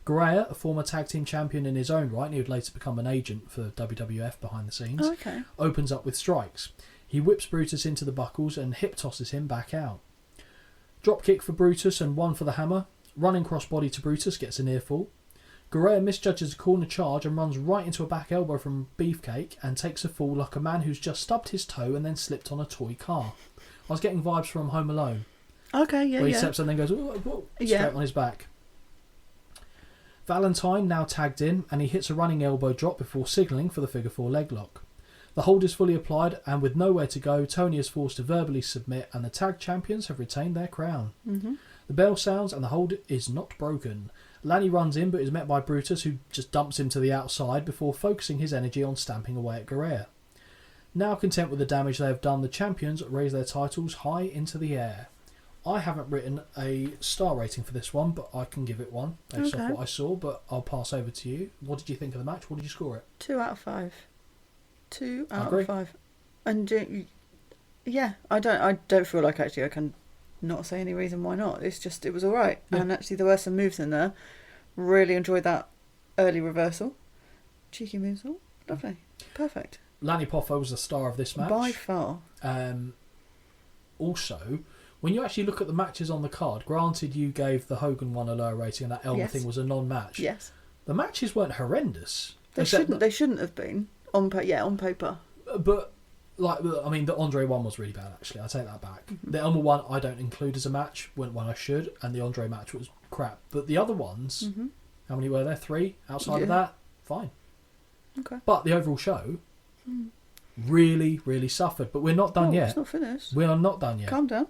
[SPEAKER 6] Garea, a former tag team champion in his own right, and he would later become an agent for WWF behind the scenes, opens up with strikes. He whips Brutus into the buckles and hip tosses him back out. Drop kick for Brutus and 1 for the Hammer. Running crossbody to Brutus gets a near fall. Garea misjudges a corner charge and runs right into a back elbow from Beefcake and takes a fall like a man who's just stubbed his toe and then slipped on a toy car. I was getting vibes from Home Alone.
[SPEAKER 7] Okay, yeah,
[SPEAKER 6] where he steps and then goes straight on his back. Valentine now tagged in, and he hits a running elbow drop before signalling for the figure 4 leg lock. The hold is fully applied, and with nowhere to go, Tony is forced to verbally submit, and the tag champions have retained their crown. Mm-hmm. The bell sounds, and the hold is not broken. Lanny runs in, but is met by Brutus, who just dumps him to the outside before focusing his energy on stamping away at Garea. Now content with the damage they have done, the champions raise their titles high into the air. I haven't written a star rating for this one, but I can give it 1 based off what I saw, but I'll pass over to you. What did you think of the match? What did you score it?
[SPEAKER 7] 2 out of 5. 2 out of 5. And yeah, I don't feel like actually I can not say any reason why not. It's just, it was alright. Yeah. And actually there were some moves in there. Really enjoyed that early reversal. Cheeky moonsault. Lovely. Perfect.
[SPEAKER 6] Lanny Poffo was the star of this match.
[SPEAKER 7] By far.
[SPEAKER 6] Also, when you actually look at the matches on the card, granted you gave the Hogan one a lower rating and that Elmer thing was a non-match.
[SPEAKER 7] Yes.
[SPEAKER 6] The matches weren't horrendous.
[SPEAKER 7] They shouldn't have been on paper.
[SPEAKER 6] But the Andre one was really bad, actually. I take that back. The Elmer one I don't include as a match when I should, and the Andre match was crap. But the other ones, how many were there? 3 outside of that? Fine.
[SPEAKER 7] Okay.
[SPEAKER 6] But the overall show really, really suffered. But we're not done yet.
[SPEAKER 7] It's not finished.
[SPEAKER 6] We are not done yet.
[SPEAKER 7] Calm down.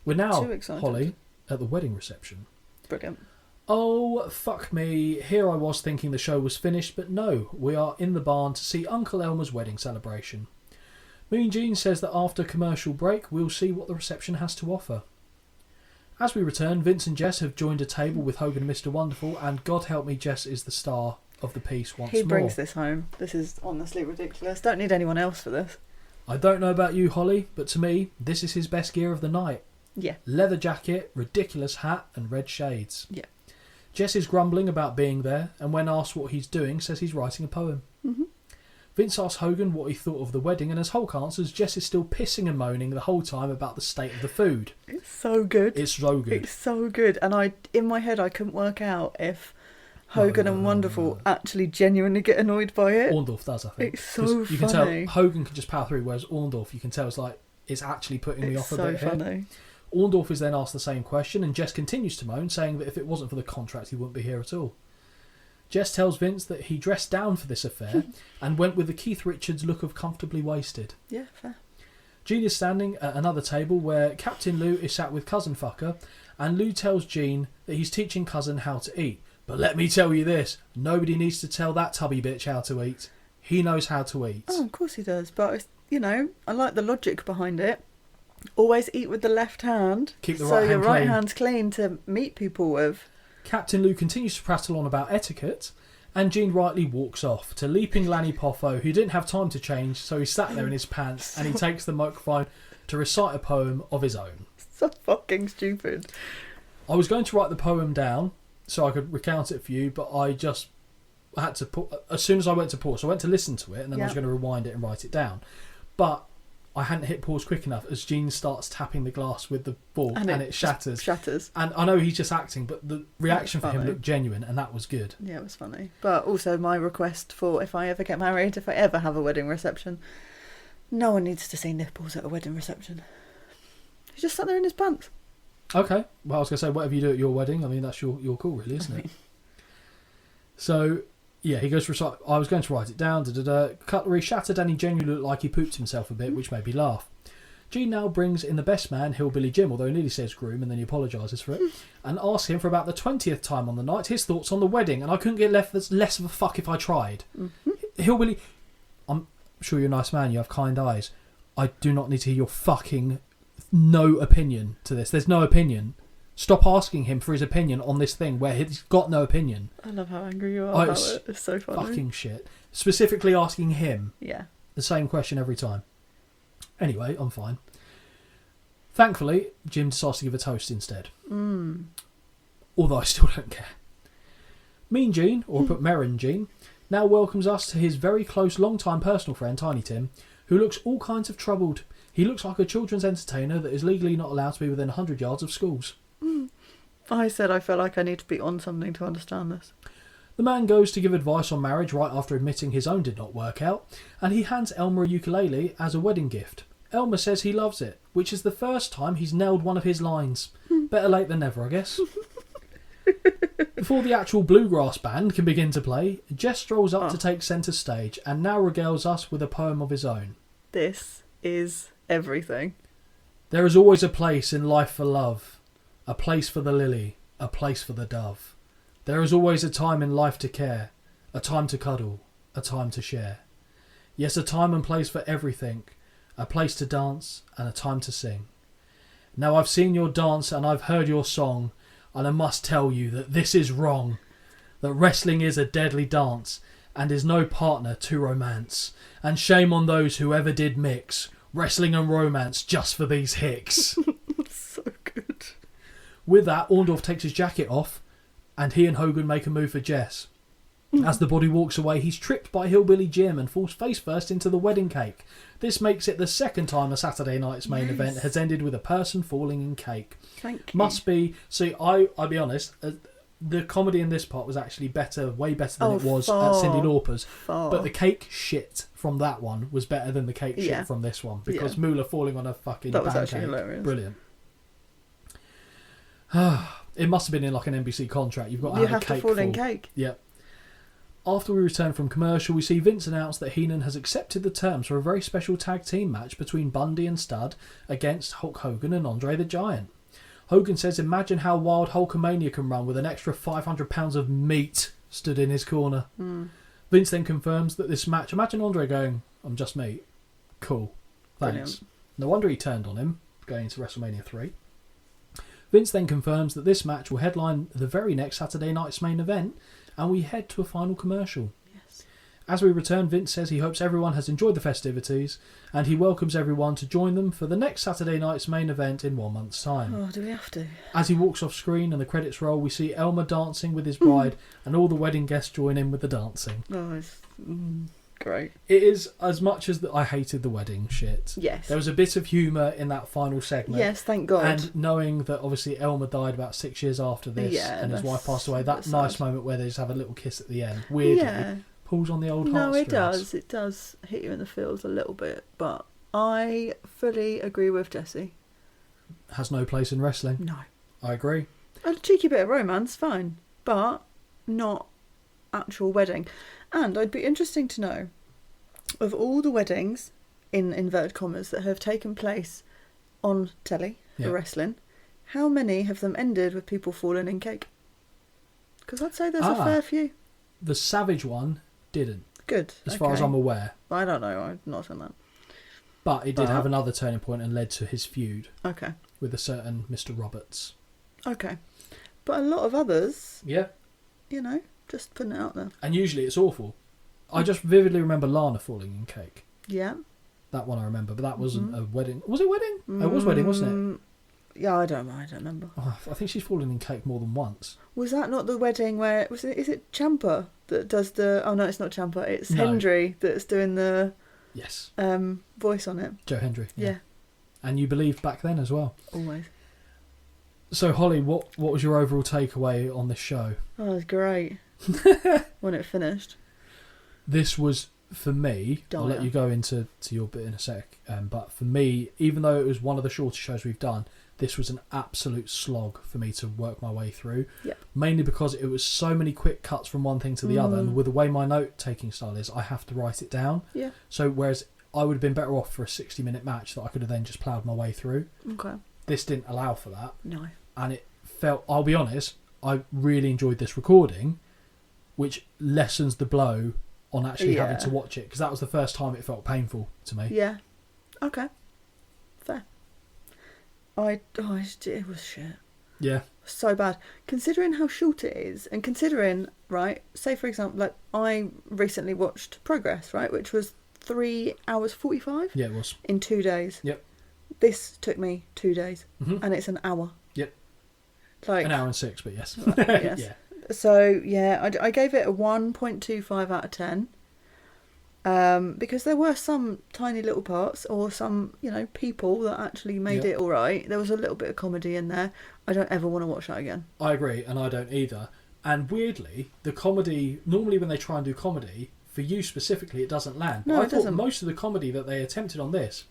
[SPEAKER 6] We're now,
[SPEAKER 7] Too excited.
[SPEAKER 6] Holly, at the wedding reception.
[SPEAKER 7] Brilliant.
[SPEAKER 6] Oh, fuck me. Here I was thinking the show was finished, but no, we are in the barn to see Uncle Elmer's wedding celebration. Mean Gene says that after commercial break, we'll see what the reception has to offer. As we return, Vince and Jess have joined a table with Hogan and Mr. Wonderful, and God help me, Jess is the star of the piece once more.
[SPEAKER 7] He brings this home. This is honestly ridiculous. Don't need anyone else for this.
[SPEAKER 6] I don't know about you, Holly, but to me, this is his best gear of the night.
[SPEAKER 7] Yeah.
[SPEAKER 6] Leather jacket, ridiculous hat, and red shades.
[SPEAKER 7] Yeah.
[SPEAKER 6] Jess is grumbling about being there, and when asked what he's doing, says he's writing a poem. Vince asks Hogan what he thought of the wedding, and as Hulk answers, Jess is still pissing and moaning the whole time about the state of the food.
[SPEAKER 7] It's so good.
[SPEAKER 6] It's so good.
[SPEAKER 7] It's so good. And in my head, I couldn't work out if Hogan and Wonderful actually genuinely get annoyed by it.
[SPEAKER 6] Orndorff does, I think.
[SPEAKER 7] It's so
[SPEAKER 6] 'Cause you can
[SPEAKER 7] funny.
[SPEAKER 6] tell Hogan can just power through, whereas Orndorff, you can tell it's actually putting me off a bit
[SPEAKER 7] It's so
[SPEAKER 6] here.
[SPEAKER 7] funny.
[SPEAKER 6] Orndorff is then asked the same question, and Jess continues to moan, saying that if it wasn't for the contract, he wouldn't be here at all. Jess tells Vince that he dressed down for this affair and went with the Keith Richards look of comfortably wasted.
[SPEAKER 7] Yeah, fair.
[SPEAKER 6] Gene is standing at another table where Captain Lou is sat with Cousin Fucker, and Lou tells Gene that he's teaching Cousin how to eat. But let me tell you this, nobody needs to tell that tubby bitch how to eat. He knows how to eat.
[SPEAKER 7] Oh, of course he does. But, I like the logic behind it. Always eat with the left hand.
[SPEAKER 6] Keep the
[SPEAKER 7] so
[SPEAKER 6] right hand
[SPEAKER 7] your right
[SPEAKER 6] clean.
[SPEAKER 7] hand's clean to meet people with.
[SPEAKER 6] Captain Lou continues to prattle on about etiquette, and Gene rightly walks off to leaping Lanny Poffo, who didn't have time to change, so he sat there in his pants, and he takes the microphone to recite a poem of his own.
[SPEAKER 7] So fucking stupid.
[SPEAKER 6] I was going to write the poem down so I could recount it for you, but I just had to put, as soon as I went to pause, so I went to listen to it, and then I was going to rewind it and write it down. But I hadn't hit pause quick enough as Gene starts tapping the glass with the fork, and it shatters.
[SPEAKER 7] Shatters.
[SPEAKER 6] And I know he's just acting, but the reaction for him
[SPEAKER 7] funny.
[SPEAKER 6] looked genuine, and that was good.
[SPEAKER 7] Yeah, it was funny. But also my request for if I ever get married, if I ever have a wedding reception, no one needs to see nipples at a wedding reception. He just sat there in his pants.
[SPEAKER 6] Okay, well I was going to say, whatever you do at your wedding, I mean, that's your call really, isn't it? So, yeah, he goes for I was going to write it down. Cutlery shattered, and he genuinely looked like he pooped himself a bit, which made me laugh. Gene now brings in the best man, Hillbilly Jim, although he nearly says groom, and then he apologises for it, and asks him for about the 20th time on the night his thoughts on the wedding, and I couldn't get less of a fuck if I tried. Hillbilly, I'm sure you're a nice man, you have kind eyes. I do not need to hear your fucking no opinion to this. There's no opinion. Stop asking him for his opinion on this thing where he's got no opinion.
[SPEAKER 7] I love how angry you are about it. It's so funny.
[SPEAKER 6] Fucking shit. Specifically asking him
[SPEAKER 7] Yeah.
[SPEAKER 6] the same question every time. Anyway, I'm fine. Thankfully, Jim decides to give a toast instead. Although I still don't care. Mean Gene, or put Merrin Gene, now welcomes us to his very close long-time personal friend, Tiny Tim, who looks all kinds of troubled. He looks like a children's entertainer that is legally not allowed to be within 100 yards of schools.
[SPEAKER 7] I said I felt like I need to be on something to understand this.
[SPEAKER 6] The man goes to give advice on marriage right after admitting his own did not work out, and he hands Elmer a ukulele as a wedding gift. Elmer says he loves it, which is the first time he's nailed one of his lines. Better late than never, I guess. Before the actual bluegrass band can begin to play, Jess strolls up to take centre stage and now regales us with a poem of his own.
[SPEAKER 7] This is everything.
[SPEAKER 6] There is always a place in life for love, a place for the lily, a place for the dove. There is always a time in life to care, a time to cuddle, a time to share. Yes, a time and place for everything, a place to dance and a time to sing. Now I've seen your dance and I've heard your song, and I must tell you that this is wrong, that wrestling is a deadly dance and is no partner to romance, and shame on those who ever did mix wrestling and romance just for these hicks.
[SPEAKER 7] So good.
[SPEAKER 6] With that, Orndorff takes his jacket off, and he and Hogan make a move for Jess. As the body walks away, he's tripped by Hillbilly Jim and falls face first into the wedding cake. This makes it the second time a Saturday night's main event has ended with a person falling in cake.
[SPEAKER 7] Thank you.
[SPEAKER 6] Must be... See, I'll be honest, the comedy in this part was actually better, way better than it was
[SPEAKER 7] far,
[SPEAKER 6] at Cyndi Lauper's.
[SPEAKER 7] far.
[SPEAKER 6] But the cake shit from that one was better than the cake
[SPEAKER 7] Yeah.
[SPEAKER 6] shit from this one, because
[SPEAKER 7] Yeah.
[SPEAKER 6] Moolah falling on a fucking
[SPEAKER 7] That was
[SPEAKER 6] pancake.
[SPEAKER 7] actually hilarious.
[SPEAKER 6] Brilliant. It must have been in like an NBC contract. You've got to
[SPEAKER 7] You
[SPEAKER 6] have
[SPEAKER 7] have
[SPEAKER 6] a cake
[SPEAKER 7] to fall in
[SPEAKER 6] full.
[SPEAKER 7] cake.
[SPEAKER 6] Yep. After we return from commercial, we see Vince announce that Heenan has accepted the terms for a very special tag team match between Bundy and Studd against Hulk Hogan and Andre the Giant. Hogan says, imagine how wild Hulkamania can run with an extra 500 pounds of meat stood in his corner. Vince then confirms that this match, imagine Andre going, I'm just meat. Cool. Thanks.
[SPEAKER 7] Brilliant.
[SPEAKER 6] No wonder he turned on him going into WrestleMania 3. Vince then confirms that this match will headline the very next Saturday night's main event, and we head to a final commercial.
[SPEAKER 7] Yes.
[SPEAKER 6] As we return, Vince says he hopes everyone has enjoyed the festivities, and he welcomes everyone to join them for the next Saturday night's main event in 1 month's time.
[SPEAKER 7] Oh, do we have to?
[SPEAKER 6] As he walks off screen and the credits roll, we see Elmer dancing with his bride, and all the wedding guests join in with the dancing.
[SPEAKER 7] Oh, it's great.
[SPEAKER 6] It is, as much as I hated the wedding shit,
[SPEAKER 7] Yes.
[SPEAKER 6] there was a bit of humour in that final segment.
[SPEAKER 7] Yes, thank God.
[SPEAKER 6] And knowing that obviously Elmer died about 6 years after this,
[SPEAKER 7] Yeah,
[SPEAKER 6] and his
[SPEAKER 7] that's-
[SPEAKER 6] wife passed away, that
[SPEAKER 7] that's
[SPEAKER 6] nice
[SPEAKER 7] sad.
[SPEAKER 6] moment where they just have a little kiss at the end, weirdly,
[SPEAKER 7] Yeah.
[SPEAKER 6] pulls on the old
[SPEAKER 7] No,
[SPEAKER 6] heartstrings.
[SPEAKER 7] it does. It does hit you in the feels a little bit, but I fully agree with Jesse.
[SPEAKER 6] Has no place in wrestling.
[SPEAKER 7] No.
[SPEAKER 6] I agree.
[SPEAKER 7] A cheeky bit of romance, fine, but not actual wedding. And I'd be interesting to know, of all the weddings, in inverted commas, that have taken place on telly for
[SPEAKER 6] Yeah.
[SPEAKER 7] wrestling, how many have them ended with people falling in cake? Because I'd say there's a fair few.
[SPEAKER 6] The Savage one didn't,
[SPEAKER 7] Good.
[SPEAKER 6] as far as I'm aware.
[SPEAKER 7] I don't know. I've not done that.
[SPEAKER 6] But it did have another turning point and led to his feud
[SPEAKER 7] Okay.
[SPEAKER 6] with a certain Mr. Roberts.
[SPEAKER 7] Okay. But a lot of others,
[SPEAKER 6] Yeah.
[SPEAKER 7] you know, just putting it out there.
[SPEAKER 6] And usually it's awful. I just vividly remember Lana falling in cake.
[SPEAKER 7] Yeah.
[SPEAKER 6] That one I remember, but that wasn't a wedding. Was it wedding? It was wedding, wasn't it?
[SPEAKER 7] Yeah, I don't remember.
[SPEAKER 6] Oh, I think she's fallen in cake more than once.
[SPEAKER 7] Was that not the wedding where is it Ciampa that does the? Oh no, it's not Ciampa. It's
[SPEAKER 6] No.
[SPEAKER 7] Hendry that's doing the
[SPEAKER 6] Yes.
[SPEAKER 7] voice on it.
[SPEAKER 6] Joe Hendry.
[SPEAKER 7] Yeah,
[SPEAKER 6] And you believed back then as well.
[SPEAKER 7] always.
[SPEAKER 6] So Holly, what was your overall takeaway on this show?
[SPEAKER 7] Oh, it was great when it finished.
[SPEAKER 6] This was, for me, I'll let
[SPEAKER 7] Dire.
[SPEAKER 6] you go into your bit in a sec, but for me, even though it was one of the shorter shows we've done, this was an absolute slog for me to work my way through.
[SPEAKER 7] Yep.
[SPEAKER 6] Mainly because it was so many quick cuts from one thing to the other, and with the way my note-taking style is, I have to write it down.
[SPEAKER 7] Yeah.
[SPEAKER 6] So whereas I would have been better off for a 60-minute match that I could have then just ploughed my way through,
[SPEAKER 7] Okay.
[SPEAKER 6] this didn't allow for that.
[SPEAKER 7] No.
[SPEAKER 6] And it felt, I'll be honest, I really enjoyed this recording, which lessens the blow on actually having to watch it, because that was the first time it felt painful to me.
[SPEAKER 7] Yeah. Okay. Fair. It was shit.
[SPEAKER 6] Yeah.
[SPEAKER 7] So bad. Considering how short it is, and considering, right, say for example, like I recently watched Progress, right, which was 3 hours 45
[SPEAKER 6] Yeah, it was.
[SPEAKER 7] in 2 days.
[SPEAKER 6] Yep.
[SPEAKER 7] This took me 2 days,
[SPEAKER 6] Mhm.
[SPEAKER 7] and it's an hour.
[SPEAKER 6] Yep.
[SPEAKER 7] Like
[SPEAKER 6] An hour and 6, but yes.
[SPEAKER 7] yes.
[SPEAKER 6] Yeah.
[SPEAKER 7] So yeah, I gave it a 1.25 out of 10. Because there were some tiny little parts, or some, you know, people that actually made
[SPEAKER 6] Yep.
[SPEAKER 7] it all right. There was a little bit of comedy in there. I don't ever want to watch that again.
[SPEAKER 6] I agree, and I don't either. And weirdly, the comedy, normally when they try and do comedy, for you specifically, it doesn't land.
[SPEAKER 7] No,
[SPEAKER 6] I
[SPEAKER 7] it
[SPEAKER 6] thought
[SPEAKER 7] doesn't.
[SPEAKER 6] most of the comedy that they attempted on this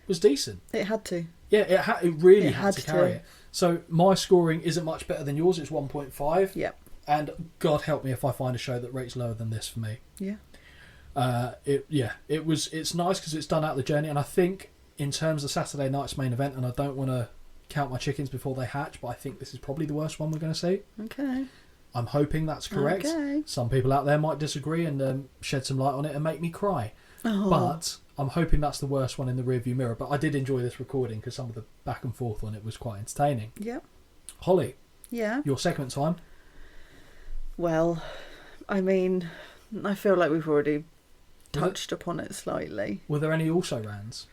[SPEAKER 6] was decent.
[SPEAKER 7] It had to.
[SPEAKER 6] Yeah, it really
[SPEAKER 7] It
[SPEAKER 6] had
[SPEAKER 7] had
[SPEAKER 6] to carry
[SPEAKER 7] to.
[SPEAKER 6] it. So my scoring isn't much better than yours. It's 1.5.
[SPEAKER 7] Yep.
[SPEAKER 6] And God help me if I find a show that rates lower than this for me.
[SPEAKER 7] Yeah.
[SPEAKER 6] It's nice because it's done out the journey, and I think in terms of Saturday night's main event, and I don't want to count my chickens before they hatch, but I think this is probably the worst one we're going to see.
[SPEAKER 7] Okay.
[SPEAKER 6] I'm hoping that's correct.
[SPEAKER 7] Okay.
[SPEAKER 6] Some people out there might disagree and shed some light on it and make me cry.
[SPEAKER 7] Oh.
[SPEAKER 6] But I'm hoping that's the worst one in the rearview mirror. But I did enjoy this recording because some of the back and forth on it was quite entertaining.
[SPEAKER 7] Yep.
[SPEAKER 6] Holly,
[SPEAKER 7] Yeah.
[SPEAKER 6] your segment time.
[SPEAKER 7] Well, I mean, I feel like we've already
[SPEAKER 6] Was it-
[SPEAKER 7] touched upon it slightly.
[SPEAKER 6] Were there any also-rans?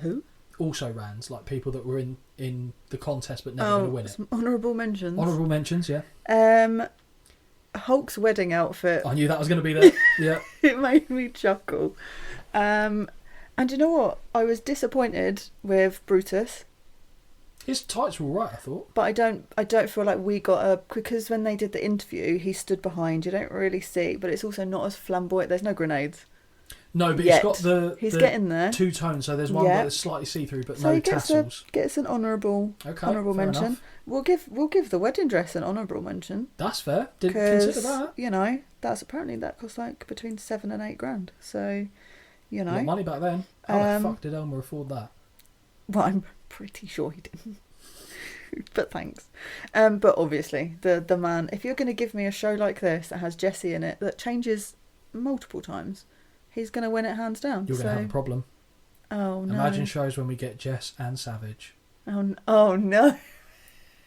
[SPEAKER 7] Who?
[SPEAKER 6] Also-rans, like people that were in the contest but never going to win it.
[SPEAKER 7] some honourable mentions.
[SPEAKER 6] Honourable mentions, yeah.
[SPEAKER 7] Hulk's wedding outfit.
[SPEAKER 6] I knew that was going to be there. Yeah.
[SPEAKER 7] It made me chuckle. And you know what? I was disappointed with Brutus.
[SPEAKER 6] His tights were all right, I thought.
[SPEAKER 7] But I don't feel like we got because when they did the interview, he stood behind. You don't really see, but it's also not as flamboyant. There's no grenades.
[SPEAKER 6] No, but
[SPEAKER 7] Yet.
[SPEAKER 6] it's got
[SPEAKER 7] He's
[SPEAKER 6] the
[SPEAKER 7] getting there.
[SPEAKER 6] two tones. So there's one that's slightly see-through, but
[SPEAKER 7] So
[SPEAKER 6] no
[SPEAKER 7] he gets
[SPEAKER 6] tassels.
[SPEAKER 7] gets an honourable
[SPEAKER 6] Fair
[SPEAKER 7] mention.
[SPEAKER 6] enough.
[SPEAKER 7] We'll give the wedding dress an honourable mention.
[SPEAKER 6] That's fair. Didn't consider that.
[SPEAKER 7] You know, that cost like between $7,000 and $8,000. So, you know,
[SPEAKER 6] What money back then? How the fuck did Elmer afford that?
[SPEAKER 7] well, I'm pretty sure he didn't. But thanks. But obviously, the man. If you're going to give me a show like this that has Jesse in it that changes multiple times, he's going to win it hands down.
[SPEAKER 6] You're going to have a problem.
[SPEAKER 7] Oh no!
[SPEAKER 6] Imagine shows when we get Jess and Savage.
[SPEAKER 7] Oh no!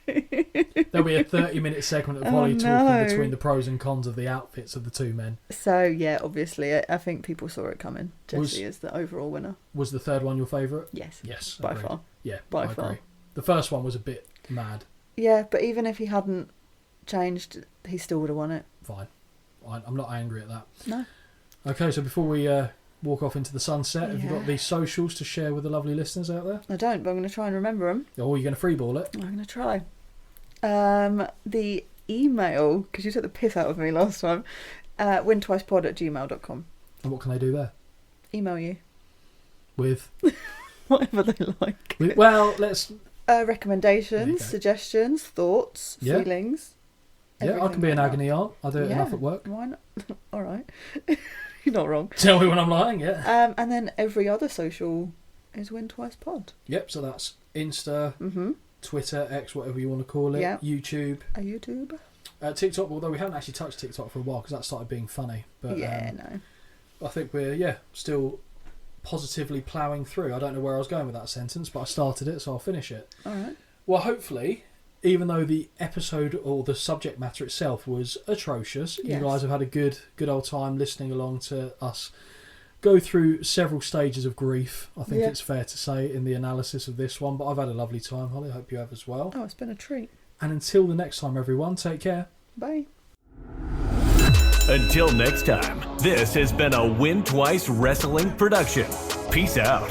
[SPEAKER 6] There'll be a 30-minute segment of Holly talking between the pros and cons of the outfits of the two men.
[SPEAKER 7] So yeah, obviously, I think people saw it coming. Jesse is the overall winner.
[SPEAKER 6] Was the third one your favourite?
[SPEAKER 7] Yes.
[SPEAKER 6] Yes,
[SPEAKER 7] By
[SPEAKER 6] agreed.
[SPEAKER 7] far.
[SPEAKER 6] Yeah,
[SPEAKER 7] By
[SPEAKER 6] I
[SPEAKER 7] far.
[SPEAKER 6] agree. The first one was a bit mad.
[SPEAKER 7] Yeah, but even if he hadn't changed, he still would have won it.
[SPEAKER 6] Fine. I'm not angry at that.
[SPEAKER 7] No.
[SPEAKER 6] Okay, so before we walk off into the sunset, have you got these socials to share with the lovely listeners out there?
[SPEAKER 7] I don't, but I'm going to try and remember them.
[SPEAKER 6] Oh, you're going to freeball it?
[SPEAKER 7] I'm going to try. The email, because you took the piss out of me last time, wintwicepod@gmail.com.
[SPEAKER 6] And what can they do there?
[SPEAKER 7] Email you.
[SPEAKER 6] With?
[SPEAKER 7] Whatever they like.
[SPEAKER 6] Well, let's...
[SPEAKER 7] Recommendations, suggestions, thoughts, feelings.
[SPEAKER 6] Yeah, I can be an agony aunt. I do it enough at work.
[SPEAKER 7] Why not? All right. You're not wrong.
[SPEAKER 6] Tell me when I'm lying, yeah.
[SPEAKER 7] And then every other social is WinTwicePod.
[SPEAKER 6] Yep, so that's Insta, Twitter, X, whatever you want to call it,
[SPEAKER 7] Yep.
[SPEAKER 6] YouTube.
[SPEAKER 7] A YouTuber?
[SPEAKER 6] TikTok, although we haven't actually touched TikTok for a while because that started being funny. But
[SPEAKER 7] No.
[SPEAKER 6] I think we're, still positively ploughing through. I don't know where I was going with that sentence, but I started it, so I'll finish it.
[SPEAKER 7] All right.
[SPEAKER 6] Well, hopefully, even though the episode or the subject matter itself was atrocious, you guys have had a good old time listening along to us go through several stages of grief. I think it's fair to say in the analysis of this one, but I've had a lovely time, Holly. I hope you have as well.
[SPEAKER 7] Oh, it's been a treat.
[SPEAKER 6] And until the next time, everyone, take care.
[SPEAKER 7] Bye.
[SPEAKER 5] Until next time, this has been a Win Twice Wrestling production. Peace out.